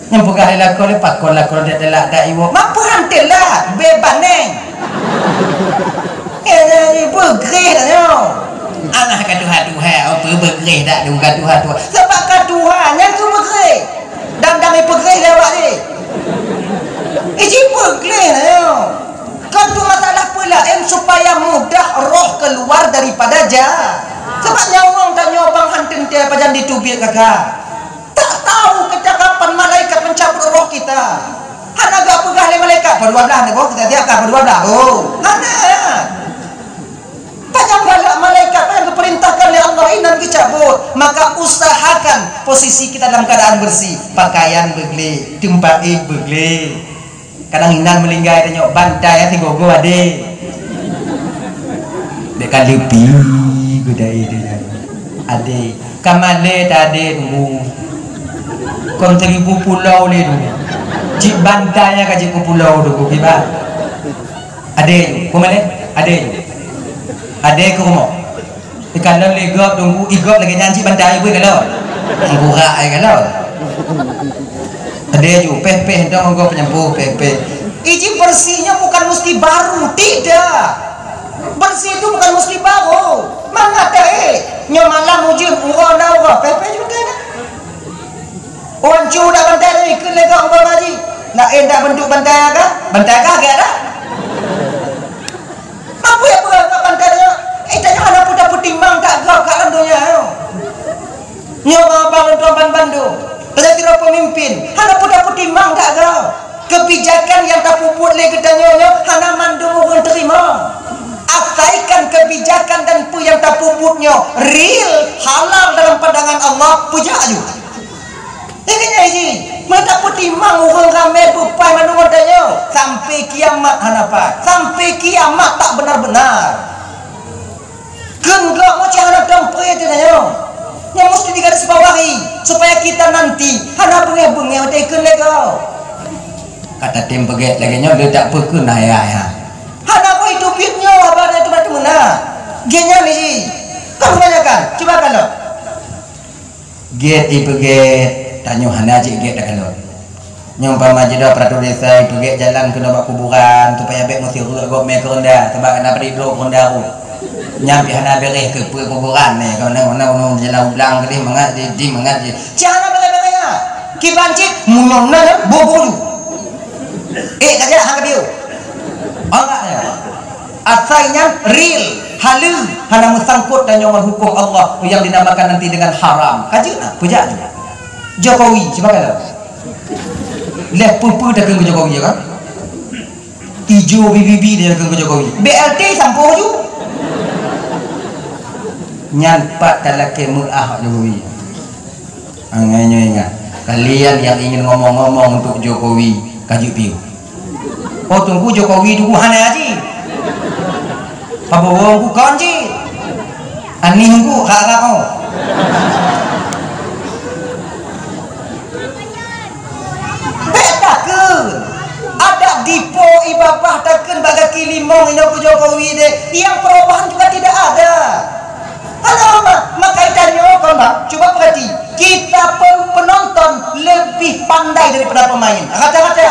yang bukan lakon pakon lakon dia telak dak iwo mampu hantelah bebaneng ibu gerih anak kaduha-duha apa bergerih tak dong kaduha-duha sebab kaduhanya tu bergerih dan dami bergerih lewat ni Iji begleh yo. Kan tu masalah pula supaya mudah roh keluar daripada jah. Sebabnya orang tanya bang hantin dia pajan ditubik kakak. Tak tahu kapan malaikat mencabut roh kita. Hana gak pegah le malaikat berdua belah nego kita tiap kah berdua belah. Oh, hana. Panjang galak malaikat yang diperintahkan oleh Allah inan dicabut. Maka usahakan posisi kita dalam keadaan bersih. Pakaian begle, tempat begle. Kadang inan melinggai tengok bantai yang tinggal gua ade. Dekat lebih gudai dia. Ade, kamale tade dulu. Kon 1000 pulau le dulu. Cik bantainya ka cik pulau dulu kiba. Ade, kumale? Ade. Ade ke rumah. Ikan dalam legap tunggu igap lagi nyanci bantai pun kalau. Ngura ai kalau. Ada ju peh-peh dong engkau penyembuh peh-peh. Iji bersihnya bukan mesti baru, tidak. Bersih itu bukan mesti baru. Mana teh? Nyo malam ujung ura peh-peh juga kan. Orang cu dah bantai ni ke lega engkau haji. Nak endak bentuk bantai agak? Bantai agak dah. Apa yang buat bantai dia? Tanya ada putar timbang tak gau kat landunya yo. Nyo abang tuan bandu. Kira pemimpin, hana putar timbang tak gau. Kebijakan yang tak puput le ketanya hana mandu orang terima. Asaikan kebijakan dan pu yang tak puputnya real halal dalam pandangan Allah puja aju. Ini ji, mata timbang orang ramai pupai mandu tanya sampai kiamat hana apa? Sampai kiamat tak benar-benar. Genggak macam anak dampre tu tanya. Yang mesti digarisbawahi supaya kita nanti hana bengeh-bengeh teken legau. Kata tim beget lagi nya dia tak pekun ayah. Hana ko itu bitnya apa itu batu mana? Genya ni. Kau kebanyakan. Coba kalau. Get beget tanya hana je get kalau. Nyong pamajida peratu desa beget jalan ke nombak kuburan supaya bek mesti gok me ke rendah sebab kena beri blok rendah. Nyampi hana bereh ke kuburan ni kau nak jalan ulang ke dia mengat dia mengat dia jangan bereh-berehnya kibancik munyong na bobo kaya hang dia orang ya asalnya real halu hana mesangkut dan nyaman hukum Allah yang dinamakan nanti dengan haram kajuna puja Jokowi cuba kalau leh pupu dah ke Jokowi kan hijau bibi dia ke Jokowi BLT sampo ju nyampak talake mu'ah Jokowi. Anganya ingat kalian yang ingin ngomong-ngomong untuk Jokowi kaji piu. Oh tunggu Jokowi dulu hana haji. Pabawa ku kanji. Ani ku harap oh. Beda ke? Ada dipo ibabah takkan bagai kilimong ino ku Jokowi deh. Yang perubahan juga tidak ada. Alamak, maka tanya kau bang, coba perhati, kita penonton lebih pandai daripada pemain. Kata-kata.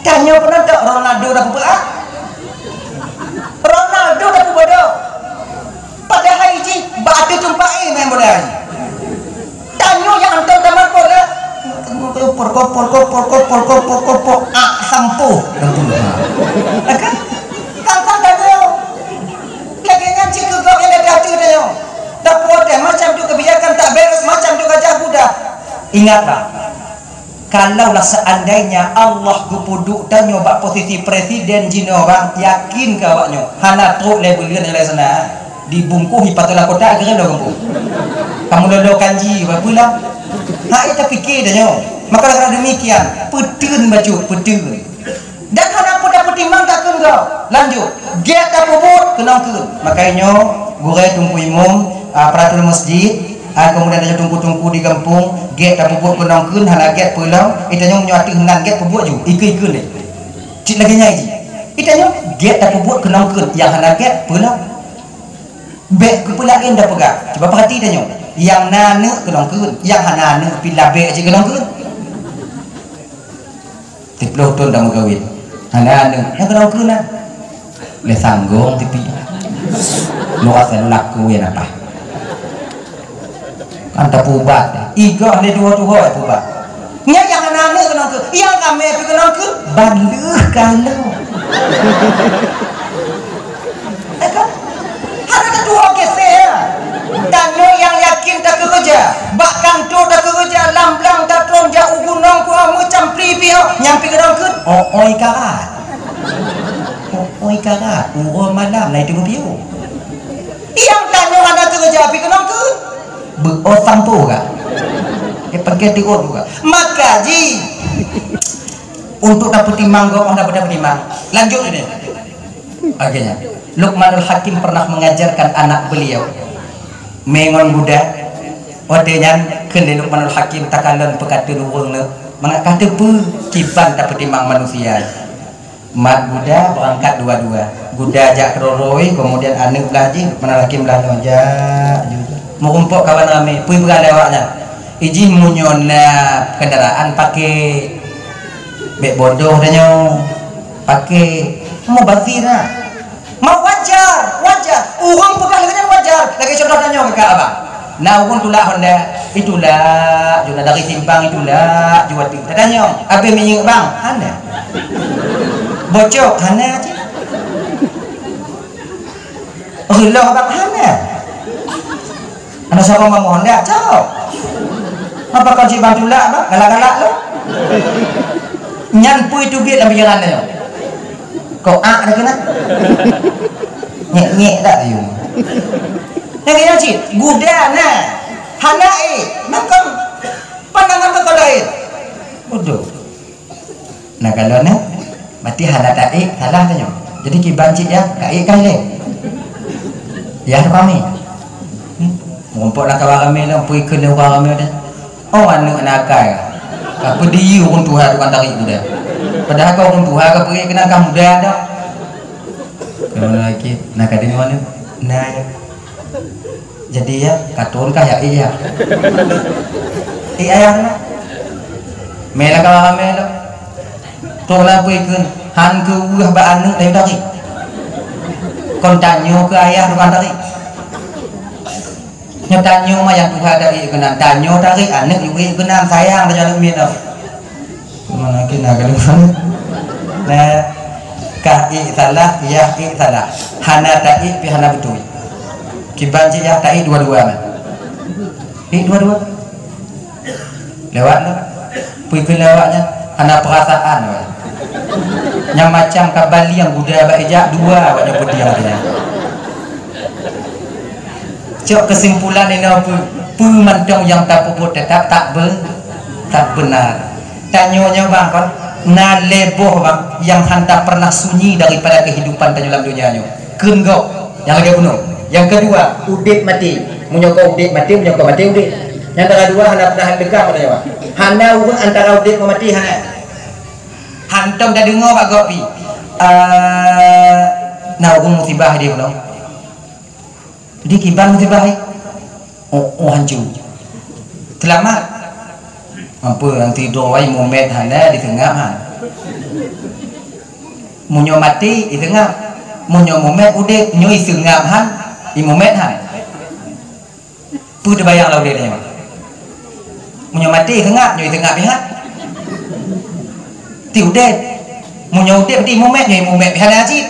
Tanya penonton Ronaldo dah berapa? Ronaldo dah berapa? Padahal ini batu tumpai main bola. Tanya yang antar dalam bola. Porko. Sampo. Kan? Macam tu kebijakan tak beres, macam tu gajah budak. Ingatlah, kalaulah seandainya Allah gupuduk dan nyoba posisi presiden jino orang, yakin ke awaknya hana truk lebelan yang lain sana dibungkuhi patulah kota agar dah gempuk. Kamu lolo kanji apa pula? Hak kita fikir dah nyo. Maka kerana demikian, petun baju petun. Dan hana pun dapat timbang tak kun kau. Lanjut, get tak puput kena kun. Makanya gurai tumpu imam peraturan masjid kemudian ada tungku-tungku di kampung get tak puput kena kun hana get pulau itanya nyati hendak get puput ju ikut ni. Cik lagi nyai ji. Itanya get tak puput kena kun yang hana get pulau. Bek kepulain dah pegang. Cuba perhati tanya. Yang nana kena kun, yang hana nana pila bek je kena kun. 10 tahun dah mengkahwin. Hana nana yang kena kun lah. Le sanggung tipi. Luas dan laku yang apa? Kan tak pubat. Iga ada dua-dua pubat. Nya yang hana ke yang kami kenal ke baleuh kalau kan ada dua geser tanya yang yakin tak kerja bakang tu tak kerja lamblang tak trong jauh gunung ku macam pripio nyampi kenal ke oi karat malam naik tunggu piu yang tanya ada kerja api kenal ke sampo kah pakai tiur juga maka ji untuk dapat timang kau dapat timang lanjut ini akhirnya Luqmanul Hakim pernah mengajarkan anak beliau mengon budak odenya kene Luqmanul Hakim takalon pekatu luwung le mengakata pu kiban dapat timang manusia mat budak berangkat dua-dua budak ajak keroroi kemudian anak belaji Luqmanul Hakim belah aja mau umpuk kawan rame pui beralewaknya iji munyona kendaraan pakai bek bodoh danyo pakai mau basira mau wajar uang pegang dengan wajar lagi contoh danyo ke apa nah uang tulah Honda itulah juga dari simpang itulah jual ting danyo apa menying bang anda bocok hana aja Allah bang hana anda siapa mau Honda jauh apa kau si bantu lah apa galak-galak lo nyampu itu biar dalam jalan lo kau ada kena nyek tak you yang kena cik gudana hanai makam pandangan ke kau lain udah nah kalau ni mati hana taik salah tanya jadi kibancik ya kaik kali ya kami ngumpul nak kawan kami lah pergi kena orang kami dah oh anak nakai apa dia orang Tuhan tukang tarik muda padahal kau orang Tuhan kau pergi kena kamu muda dah kalau lagi nak ada mana nah jadi ya katun kah ya iya ayah nak mela kau mela tu lah pergi han ke uah ba anak dari tarik kon tanya ke ayah tukang tarik nyetanyo mah yang Tuhan dari kenal tanyo tarik anak juga kenal sayang dan jalan minum mana kena kalau nah kai salah ya salah hana tai pi hana betul kibanci ya tai dua-dua man dua-dua lewat lah pergi lewatnya hana perasaan yang macam kabali yang budaya baijak dua banyak putih dia cok kesimpulan ini apa pemantong yang tak puput tetap tak benar tanyonya bang kan na leboh bang yang hanta pernah sunyi daripada kehidupan dalam dunianya kenggok yang lagi bunuh yang kedua udip mati menyokong udip mati menyokong mati udip yang kedua hana pernah dekat pada nyawa hana urut antara udip mati hana hantong dah dengar pak gopi na urut musibah dia bunuh di kiban musibah hancur selamat apa yang tidur wai momet hana di tengah han munyo mati di tengah munyo momet udah nyoi sengam han di momet han pu terbayang lau dia ni munyo mati di tengah nyoi tengah pihak ti udah munyo udah di momet nyoi momet pihak ajit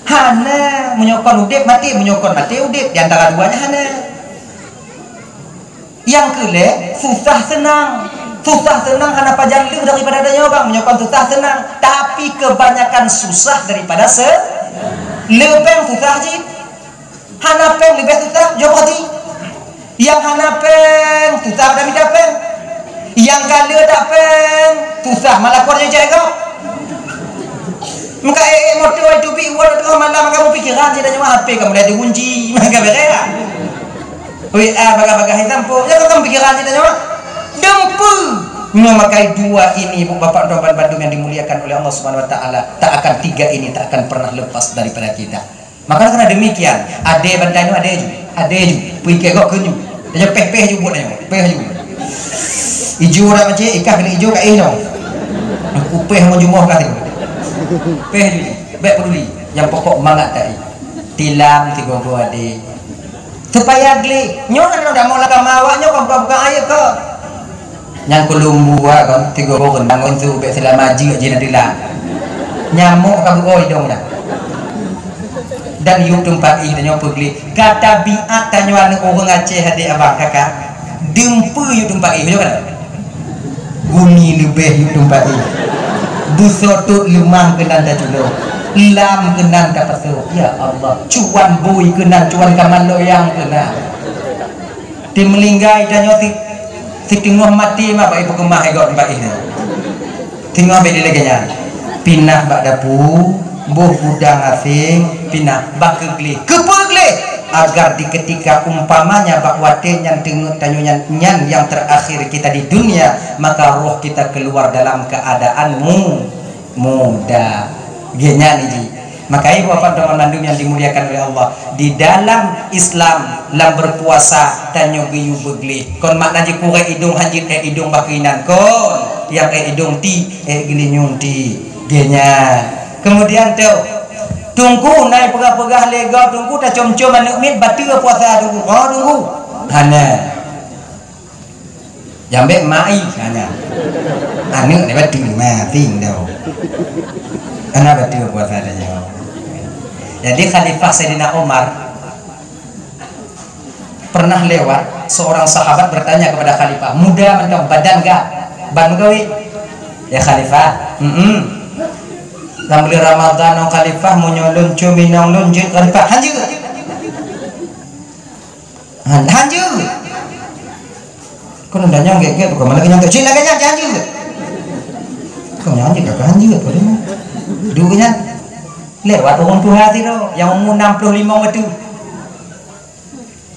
hana menyokong udip mati menyokong mati udip di antara duanya hana yang kele susah senang hana pajang lu daripada adanya orang menyokong susah senang tapi kebanyakan susah daripada lepeng susah je hana peng lebih susah jawab hati yang hana peng susah dah minta peng yang kala tak peng susah malah keluarnya jaga maka motor itu bi wala tu malam kamu pikiran je dah nyawa HP kamu dah dikunci maka berea WA baga-baga hitam po ya kamu pikiran je dah nyawa dempu memakai dua ini ibu bapak dan bandum yang dimuliakan oleh Allah Subhanahu wa taala tak akan tiga ini tak akan pernah lepas daripada kita maka karena demikian ade bantanyo ade ju pergi kok kunyu dia peh ju buat nyawa peh ju ijo dah macam ikan kena ijo kat no aku peh mau jumlah kali peh juga, baik peduli. Yang pokok mangat tadi, tilam tiga gua ade. Supaya gli, nyokan dah mau laga mawaknya kau buka air ke. Yang kelumbu kan 3 orang bangun tu bek selama haji kat Jinadilah. Nyamuk kabu oi dong dah. Dan yuk tempat ih tanya pergi. Kata biat tanya anak orang Aceh adik abang kakak. Dempu yuk tempat ih betul kan? Bumi lebih yuk tempat ih. Busotut lemah kenan dah culo. Lam kenan dah pasu. Ya Allah. Cuan bui kenan, cuan kaman loyang kenan. Tim melinggai tanya si tengah mati mak ibu kemah egot tempat ih. Tengah beli lagi nya. Pinah bak dapu. Boh budang asing pindah bak kegli agar di ketika umpamanya bak wate yang tengok tanyunya yang terakhir kita di dunia, maka roh kita keluar dalam keadaan muda genya nih. Makanya bapak teman mandum yang dimuliakan oleh Allah, di dalam Islam lam berpuasa tanyo giyu begli kon makna ji kure hidung hanjit hidung bakinan kon yang hidung ti gilinyung ti genya. Kemudian tu tunggu naik pegah-pegah lega, tunggu tak com-com anak mit batal puasa tunggu. Oh tunggu. Hana. Jambe mai hana. Anak ni batal mati dah. Hana batal puasa dah. Jadi Khalifah Sayyidina Umar pernah lewat, seorang sahabat bertanya kepada Khalifah, muda mentang badan gak? Ban gawe? Ya Khalifah, dan beli Ramadan nong Khalifah mau nyolong cumi nong lunjut Khalifah hanju kau nanda nyong gak tuh kemana kenyang kecil lagi hanju kau nyanyi gak hanju kau dulu duanya lewat orang tua hati lo yang umur 65 waktu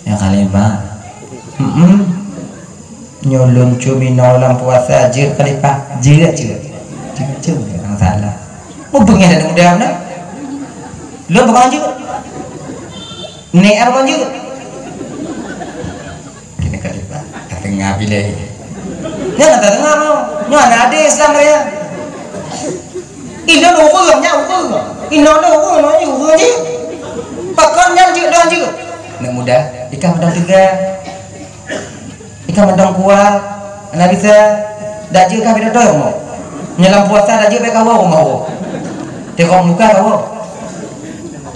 ya Khalifah nyolong cumi nong lam puasa jir Khalifah jir orang salah. Mau pengen ada mudah mana? Lo bakal juga. Nek apa juga? Kini kali pak, tengah pilih. Ni nak tengah mau, ni ada Islam dia. Ino ukurnya ukur, ino ukur ni. Pakannya juga dah juga. Nek mudah, ikan mendang 3, ikan mendang kuat, anak bisa. Dah juga kami dah tahu mau. Nyelam puasa dah juga mereka mau. Tengok muka kau.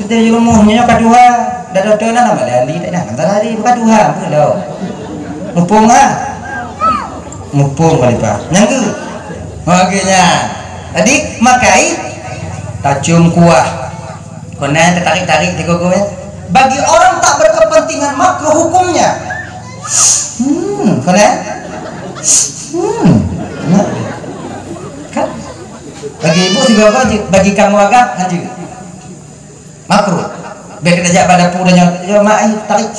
Kita ilmunya kedua, dah ada nama lali tak nak antara hari kedua betul. Mumpung mumpung kali pak. Nyanggu. Makanya. Tadi makai tajum kuah. Kena tertarik-tarik tengok kau. Bagi orang tak berkepentingan makruh hukumnya. Kena. Kan? Bagi ibu juga wajib, bagi kamu agak haji makruh. Baik kita pada pudanya ya mai tarik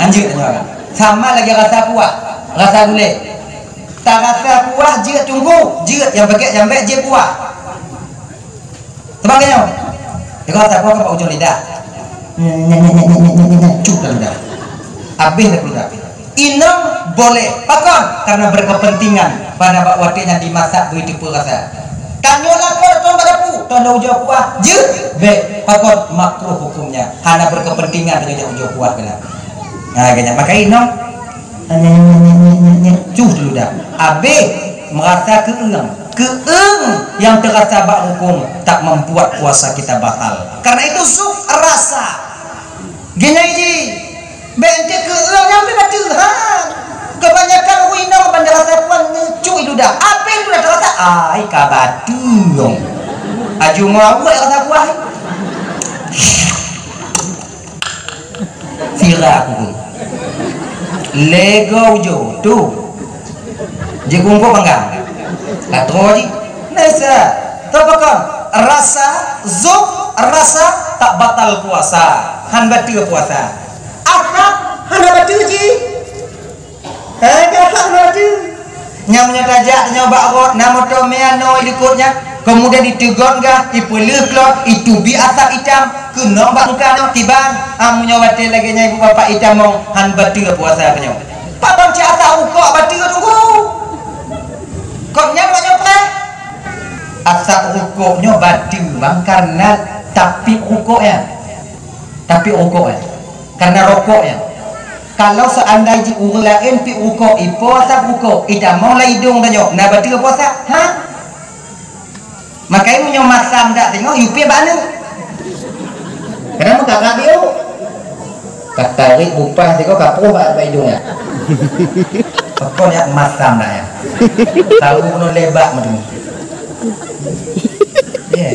anjir tanya sama lagi rasa kuah rasa gulai tak rasa kuah jika tunggu jika yang pakai jambe je kuah sebagainya dia rasa kuah ke ujung lidah cuk dalam lidah habis dah lidah inam boleh pakon karena berkepentingan pada bak watinya dimasak begitu perasa tanyolah kau tuan badapu tuan dah ujung kuah je baik pakon makruh hukumnya hanya berkepentingan dengan ujung kuah kena nah ganya maka inam cuh dulu dah habis merasa keeng yang terasa bak hukum tak membuat puasa kita batal karena itu zuk rasa gini ji bente keeng yang betul kebanyakan winang bandar rasa puan cuy itu dah apa itu dah terasa ai kabatu aju mau buat rasa buah sila aku lego jo tu jagung kau panggang katro ji nesa tapakan rasa zuk rasa tak batal puasa han batal puasa apa han batal ji nyamnya tajak nyoba rot nama tomeano ikutnya kemudian ditegon gah ipeluk lo itu biasa hitam kena bangkan tiban amunya wate lagi nya ibu bapak hitam mau han batal puasa kenyo padang ciata ukok batal tunggu kok nyapa nyoba asa ukoknya batal bang karena tapi ukok ya karena rokok ya Kalau seandainya orang lain pi uko puasa uko ida mau lah hidung tanyo nah berarti puasa ha makanya punya masam dak tengok yupi banu kenapa kakak dia katarik bupah tengok kapo ba hidungnya pokoknya masam dah ya tahu no lebak macam ya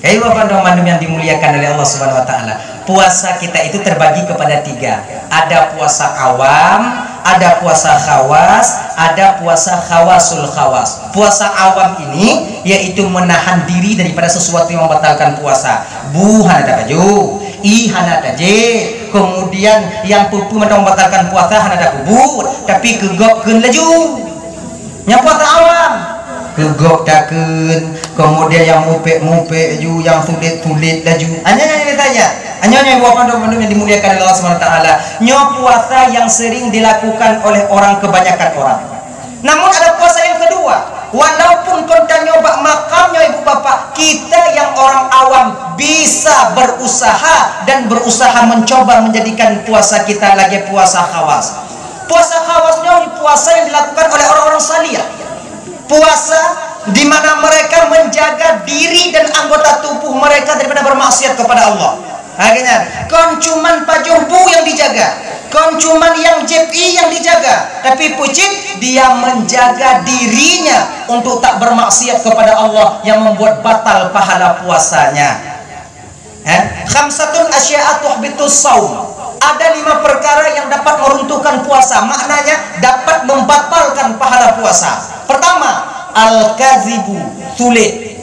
Hei bapak dan mandum yang dimuliakan oleh Allah Subhanahu Wa Taala, puasa kita itu terbagi kepada 3. Ada puasa awam, ada puasa khawas, ada puasa khawasul khawas. Puasa awam ini yaitu menahan diri daripada sesuatu yang membatalkan puasa. Bu hana baju, i hana je. Kemudian yang pupu membatalkan puasa hana kubur, tapi kegok ken laju. Nya puasa awam. Kegok takun, kemudian yang mupek ju, yang tulit laju. Hanya saja. Hanya bapak dan yang dimuliakan oleh Allah Subhanahu Wa Taala. Nyo puasa yang sering dilakukan oleh kebanyakan orang. Namun ada puasa yang kedua. Walaupun konta nyoba makamnya ibu bapak, kita yang orang awam bisa berusaha dan berusaha mencoba menjadikan puasa kita lagi puasa khawas. Puasa khawasnya puasa yang dilakukan oleh orang-orang salihah. Puasa di mana mereka menjaga diri dan anggota tubuh mereka daripada bermaksiat kepada Allah. Akhirnya, kon cuman pajumbu yang dijaga, kon cuman yang JPI yang dijaga, tapi pucit dia menjaga dirinya untuk tak bermaksiat kepada Allah yang membuat batal pahala puasanya. Khamsatun asya'a tuhbitus shaum. Ada 5 perkara yang dapat meruntuhkan puasa, maknanya dapat membatalkan pahala puasa. Pertama, al-kazibu, sulit.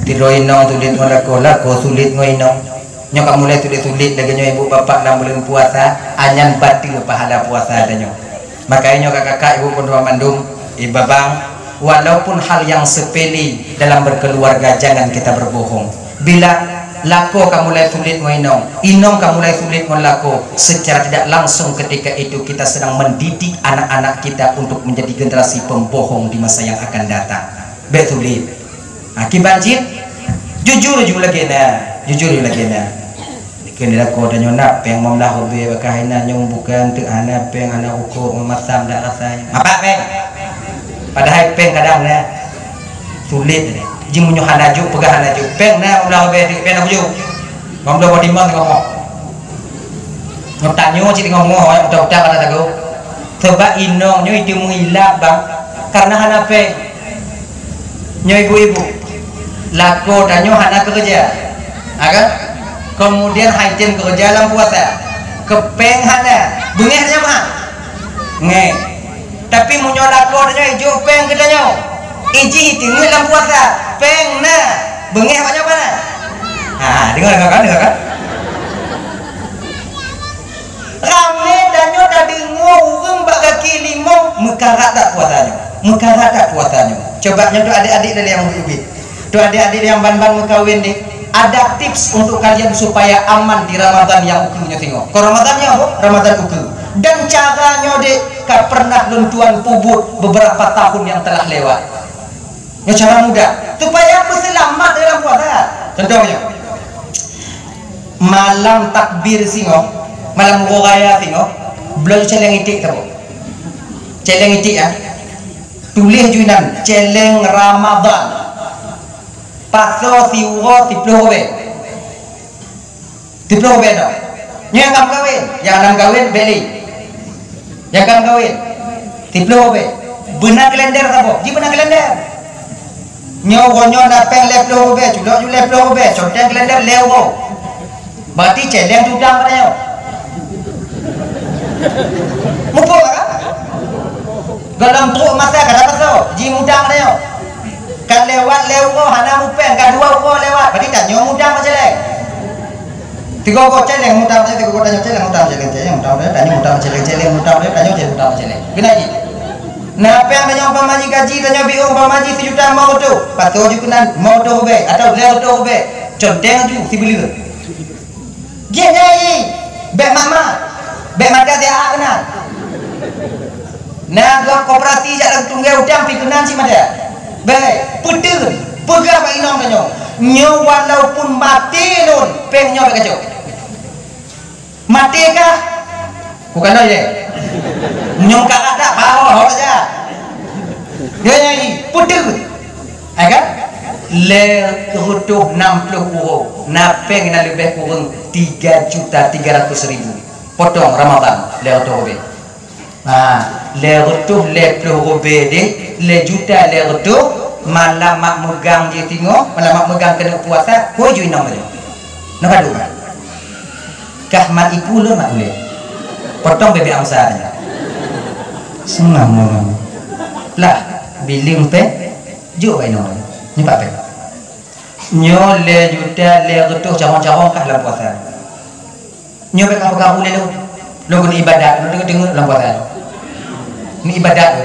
Tiroinong tulit lako sulit ngoinong. Nyo kamu mulai tulit lagi nyo ibu bapak dalam bulan puasa, anyan batil pahala puasa ada nyo. Makanya nyo kakak ibu pun mandum, ibu babang, walaupun hal yang sepele dalam berkeluarga jangan kita berbohong. Bila lako kamu mulai sulit ngoinong, inong kamu mulai sulit ngelako, secara tidak langsung ketika itu kita sedang mendidik anak-anak kita untuk menjadi generasi pembohong di masa yang akan datang. Betulit. Akibat jujur lagi na. Kena lako dan nyonap yang memlah hobi bakahina nyong bukan tu anak peng anak ukur memasam dak rasanya. Apa peng? Padahal peng kadang na sulit ni. Jing munyo hanaju pegah hanaju peng na ulah be peng aku ju ngomong body mang ngomong ngotanyo ciri ngomong ya udah kata tago coba inong nyo itu menghilap bang karena hana peng nyo ibu-ibu lako danyo hana kerja agar kemudian hajin kerja dalam puasa kepeng hana bengehnya mah nge tapi munyo lako danyo ijo peng kedanyo iji tinggal dalam puasa peng na bengeh banyak mana dengar kan rame danyo tadi ngurung bak kaki limau mekarat tak puasanya coba nyodo adik-adik dari yang ubit tuh adik-adik yang ban-ban mekawin nih ada tips untuk kalian supaya aman di Ramadan yang ukunya tengok kalau Ramadannya apa? Ramadan uku dan caranya dek pernah luntuan pubut beberapa tahun yang telah lewat ya cara mudah supaya selamat dalam puasa. Contohnya malam takbir singo, malam raya singo, belum celeng itik tahu. Celeng itik ya. Tulis juinan celeng Ramadan. Paso siwo tiplobe. Tiplobe no. Yang kam kawin, yang nam kawin beli. Yang kam kawin tiplobe. Benar kalender tahu. Ji benar kalender. Nyo na peng lep lo be chulo ju lep lo be choteng kalender lewo berarti celeng tudang pada yo mupo kan galam truk masa kada paso ji mudang pada yo kan lewat lewo hana mupeng kadua uko lewat berarti tak nyo mudang macam celeng tiga ko celeng mudang tiga ko tanyo celeng mudang tanyo mudang celeng gina ji. Nah, apa yang tanya pamaji gaji, tanya biung pamaji 1 juta mau tu, patut juga mau tu be, atau dia tu be, conteng tu si beli tu. Dia nyai, be mama, be mata dia kenal. Nah, gua koperasi jalan tunggal udang pikunan si mada. Be, putu, pegah pak inong tanya. Nyo walaupun mati lun, peng nyo be kacau. Mati kah? bukan lo je menyongkak ada bawah saja dia nyanyi putih kan le rutuh 60 euro napeng na lebih kurang 3.300.000 potong Ramadan le rutuh robe le rutuh le puluh robe deh le juta le rutuh malam mak megang dia tengok malam mak megang kena puasa kau jual nama dia nak padu kan kah mak ibu lo mak boleh potong bebek amsanya senang orang lah biling pe jauh baik nama ni pak pe nyo le juta le rutuh carong-carong kah dalam puasa nyo pe kamu le lo guna ibadat lo dengar dalam puasa ni ibadat lo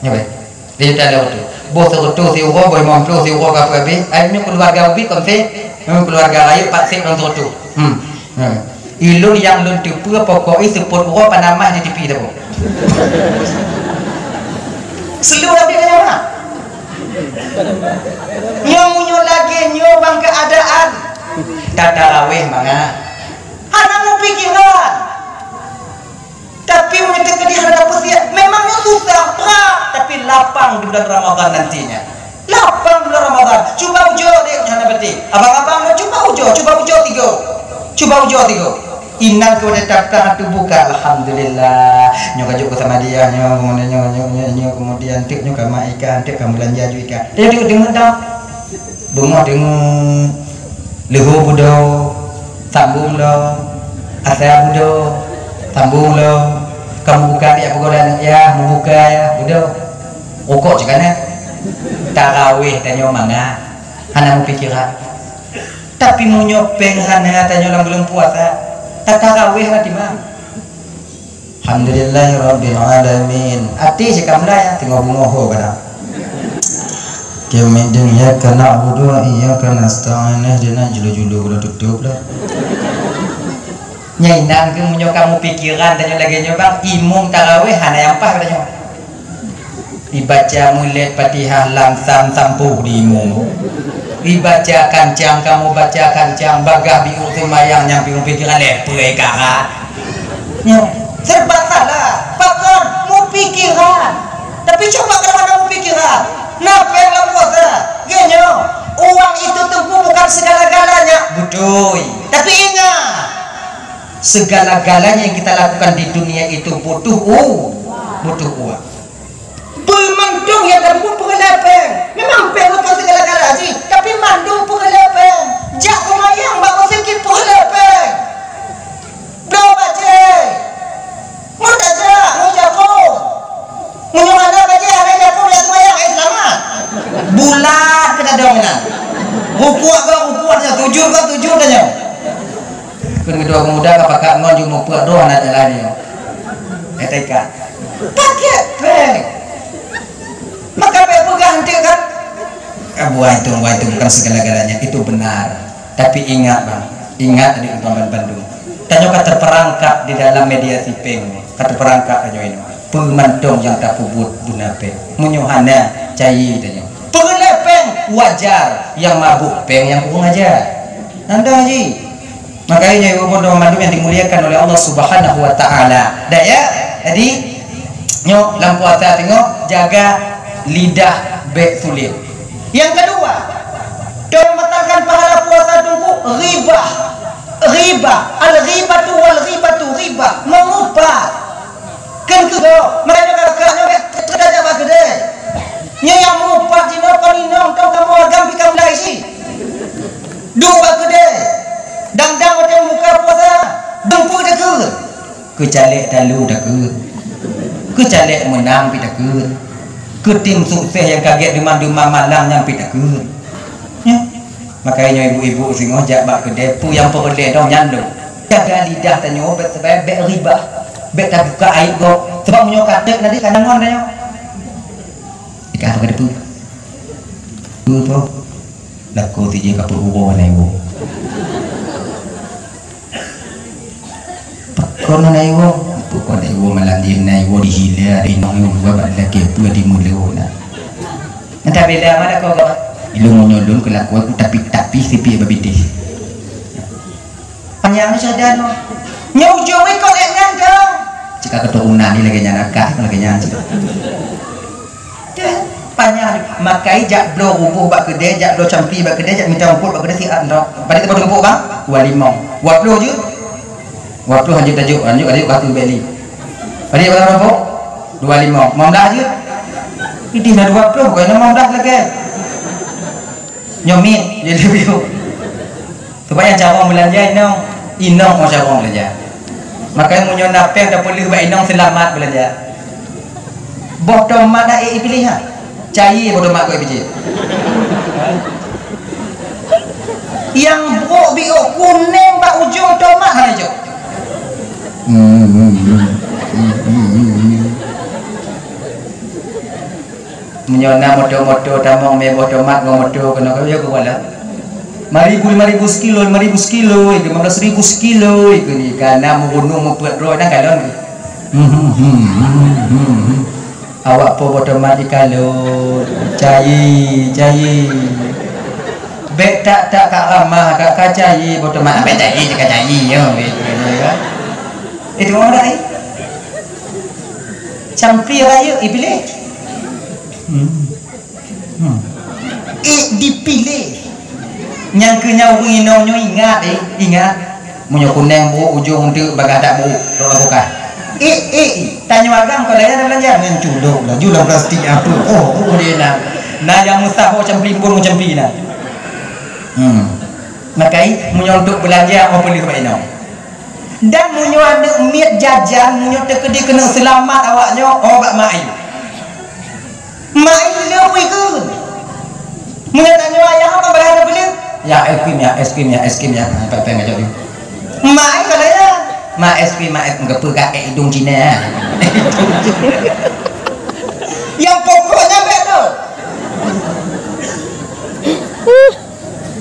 nyo pe le juta le rutuh bos rutuh si euro boy mamplu si euro ka pe ayo keluarga ubi kon se keluarga ayo pak se orang rutuh ilun yang lun tipu pokoknya sepuluh euro panamah di TV tu seluruh dia mana nyo lagi nyo bang keadaan tatarawih mana anak mau pikiran tapi menyetek di hadap usia memangnya susah berat tapi lapang di bulan Ramadan nantinya lapang bulan Ramadan coba ujo deh jangan berarti abang-abang coba ujo tiga inang kau datang tu buka alhamdulillah nyo kajuk sama dia nyo kemudian tik nyo kama ikan tik kamu belanja ju ikan dia dengar dah bunga dengar leho budo sambung lo asa budo sambung lo kamu buka dia pagoda ya membuka ya budo rokok juga na tarawih tanyo manga hana pikiran tapi mau nyopeng hana tanyo lang belum puasa tarawih lah di mana? Alhamdulillahirabbil alamin. Ati sikam dah ya tengok bungoho pada. Kemudian ya kana abudu iya kana nasta'in ihdina julu-julu ulah tutup lah. Nyai nang ke munyo kamu pikiran tanya lagi nyobang imung tarawih hana yang pah pada nyo. Dibaca mulai Fatihah lamsam sampu di imung. Dibaca kancang kamu baca kancang bagah biung semayang yang biung pikiran lepoi karat serba salah pakon mau pikiran tapi coba kalau kamu pikiran napa yang kamu puasa genyo uang itu tentu bukan segala-galanya betul tapi ingat segala-galanya yang kita lakukan di dunia itu butuh uang Belmandung yang kamu pengelepeng memang bukan segala-gala sih tapi mandung pengelepeng jak kumayang bak sikit pengelepeng do baje muda aja mujaku munyana baje ada jaku ya kumayang selamat bulat kena dominan rukuatnya tujuh tanya kan kedua muda apakah ngon ju mau puat doa ada lain etika pakai peng maka pegang dia kan buah itu bukan segala-galanya itu benar tapi ingat bang ingat tadi Tuan Bandung tanyo terperangkap di dalam media sipeng terperangkap tanyo ini pemantong yang tak pubut bunape munyohana cai tanyo pengelepeng wajar yang mabuk peng yang kurang ajar anda haji makanya ibu Tuan Bandung yang dimuliakan oleh Allah Subhanahu wa taala dah ya jadi nyo lam puasa tengok jaga lidah bek sulit. Yang kedua, membatalkan pahala puasa tunggu ribah. Al-ghibatu wal ghibatu riba, mengubah. Kan kudo, mereka kakaknya terdaja bagede. Nya yang mengubah dino paninong kau kamu agam bikam lai si. Dua bagede. Dang-dang macam muka puasa, dempu dekur. Kecalek dalu dekur. Kecalek menang pi dekur. Ketim sukses yang kaget demam-demam malam nyampe tak ke ya makanya ibu-ibu sing ngojak bak kedai pu yang perle dong nyando jaga lidah tanya obat sebab bek riba bek tak buka aib go sebab menyo katek nanti kanangon tanya ika apa kedepu tu laku tije ka peruro na ibu pakon na ibu bukan ibu malam dia naik ibu dihilir inong ibu buat lagi tu di mulut na entah bila mana kau ilmu nyolong kelakuan tapi sipi babiti panjang saja no nyau jowi kau engan kau cakap keturunan ni lagi nyanakah lagi nyanyi panjang makai jak blo rubuh bak kedai jak blo campi bak kedai jak minta rumput bak kedai si andok pada tempat rumput bang 25 buat blo je buat blo hanya tajuk kata beli pada tempat rumput 25 mamlah je ini dah 20 bukan 15 lagi nyomit jadi bio supaya cara belanja inong mau cara belanja makanya munyo napeng dah boleh buat inong selamat belanja bodoh mak dah pilih ha cai bodoh mak kau biji yang bro bio kuning bak ujung tomat hal hijau menyona modo-modo tamong me bodoh mak ngomodo kena kau ya kau wala 5,000 sekilo 5,000 sekilo 15,000 sekilo itu ni karena menggunung membuat roh dan kalon awak po bodoh mati kalau cai bek tak kak ramah kak cai bodoh mati bek cai yo itu orang lain campi raya dipilih dipilih yang kena inongnya ingat munyo kuning bu ujung tu bagadak bu doa bukan tanya agam kalau ada belanja yang culuk lah jual plastik apa dia nak yang mustahil macam pelimpun macam pina makai munyo untuk belanja apa boleh buat inong dan munyo ada miat jajan munyo terkedi kena selamat awaknya bak mai lebih good munyo tanya ayah apa berada beli ya es krim ya pengen aja mak kalau ya mak es krim enggak pakai hidung Cina yang pokoknya betul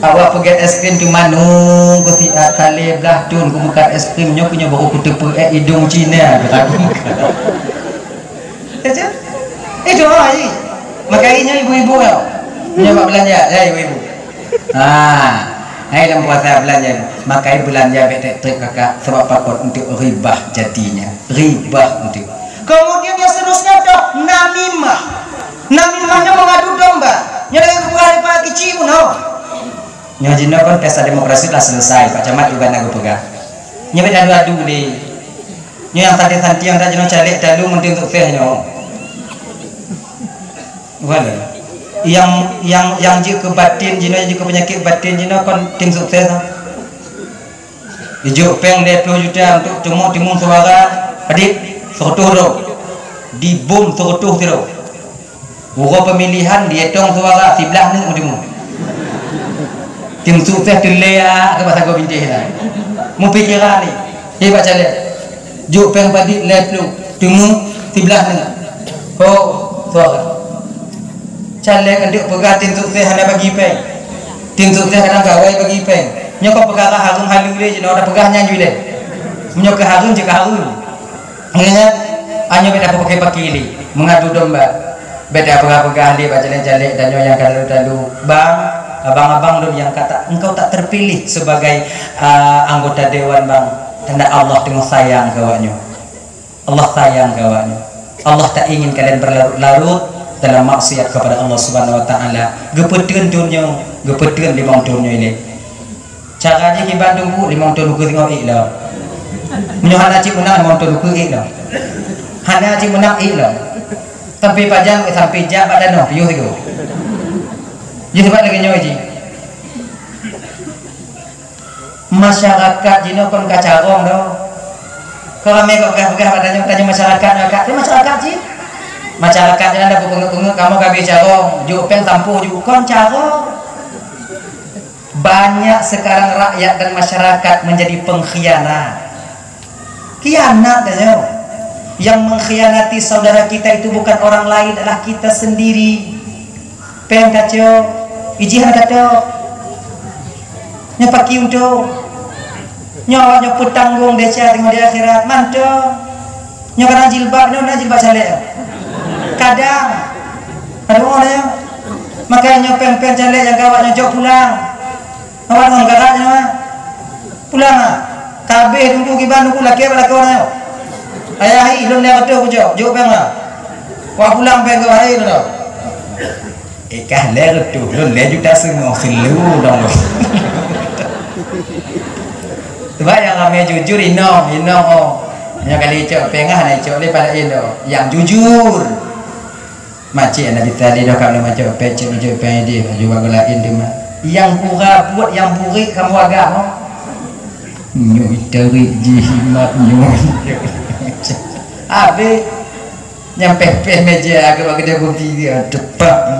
awak pergi es krim cuma nunggu si kali belah tun ku makan es krimnya punya baru ku pakai hidung Cina saja itu aja makanya ibu-ibu ya punya belanja ya ibu-ibu dalam puasa belanja makai belanja betek kakak sebab pakot untuk ribah jadinya ribah untuk kemudian yang seterusnya dah namimahnya mengadu domba nyari kebukaan pak kecil pun nyajina kan pesta demokrasi telah selesai Pak Camat juga nak pegang nyebet adu-adu deh yang santai-santai yang tak jenuh calik dalu mending untuk fehnya wala yang je ke batin jina je ke penyakit batin jina kon tim sukses dijuk peng 20 juta untuk timung suara adik 100 ro di bom 100 tiro urang pemilihan dietong suara sebelah ni mutimu tim sukses telea ke bahasa go bintih lah mu pikiran ni hebat cale juk peng padi 20 timung sebelah ni suara calek anduk pegah tim sukses hana bagi peng tim sukses hana gawai bagi peng nyokok perkara harung halu le jeno ada pegahnya ju le menyok harung je harung ingat hanya beda pakai le mengadu domba beda pegah le bacale-cale dan yang kalau bang abang-abang dulu yang kata engkau tak terpilih sebagai anggota dewan bang tanda Allah tengah sayang kawannya Allah sayang kawannya Allah tak ingin kalian berlarut-larut dalam maksiat kepada Allah Subhanahu wa taala. Gepeteun dunia, gepeteun 5 tahun ini. Caranya di Bandung bu 5 tahun ke tengok iklah. Menyohan haji menang 5 tahun ke iklah. Hana haji menang iklah. Tapi pajang sampai jam pada no piuh itu. Jadi sebab lagi nyoy ji. Masyarakat jino kon kacarong do. Kalau mereka pegah-pegah padanya tanya masyarakat ji. Masyarakat jangan ada penguk-penguk kamu gak bicara jupeng tampuh juga cara banyak sekarang rakyat dan masyarakat menjadi pengkhianat yang mengkhianati saudara kita itu bukan orang lain adalah kita sendiri peng kacau ijihan kacau nyapaki untuk nyawanya petanggung deca tengok di akhirat mantap nyokan jilbab saleh kadang ada orang yang makanya pen-pen jalek yang kawatnya jauh pulang awak orang garanya pulang kabeh tunggu kiban tunggu laki orang ayah hi lon dia betul jo jo bang lah wah pulang bang ke hari tu kah le tu lon le juta semua selu dong sebab yang kami jujur inong oh yang kali cok pengah naik cok lepas dah yang jujur macam Nabi tadi dah kalau macam pecik macam dia juga gelain dia yang pura buat yang burik kamu agak nyoi tarik jimat nyoi habis yang pepeh meja agak dia kopi dia depak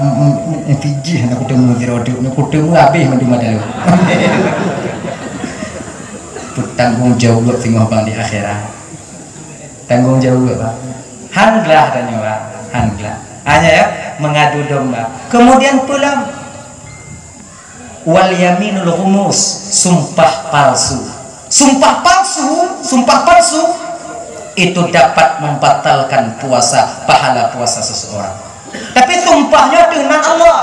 fiji nak ketemu di rodok nak ketemu habis mandi madal tanggung jawab tengok bang di akhirat tanggung jawab bang hanglah tanya bang hanglah hanya ya mengadu domba kemudian pulang wal yaminul ghumus sumpah palsu itu dapat membatalkan puasa pahala puasa seseorang tapi sumpahnya dengan Allah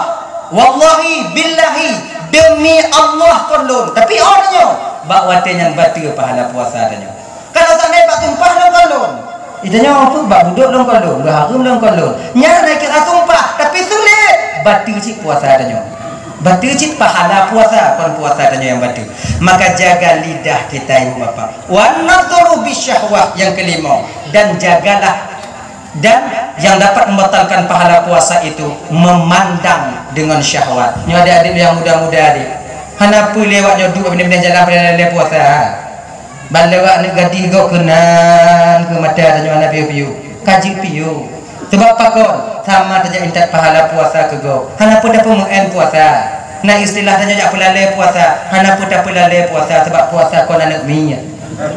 wallahi billahi demi Allah kolon tapi orangnya bawa yang batil pahala puasa adanya kalau sampai bak sumpah dong kolon itanya apa bak duduk dong kolon berharum dong kolon nyara naik kira sumpah tapi sulit batil cik puasa adanya batil cik pahala puasa kon puasa adanya yang batil maka jaga lidah kita ibu bapak wa nadhuru bisyahwah yang kelima dan jagalah dan yang dapat membatalkan pahala puasa itu memandang dengan syahwat ni adik-adik yang muda-muda adik hanapu lewatnya dua benda-benda jalan pada puasa balawak ni gadih kau kenan ke mata tanya anak piu-piu kaji piu sebab apa kon sama saja minta pahala puasa ke kau hanapu dah pemuen puasa nah istilah saja tak pelalai puasa hanapu tak pelalai puasa sebab puasa kon anak minyak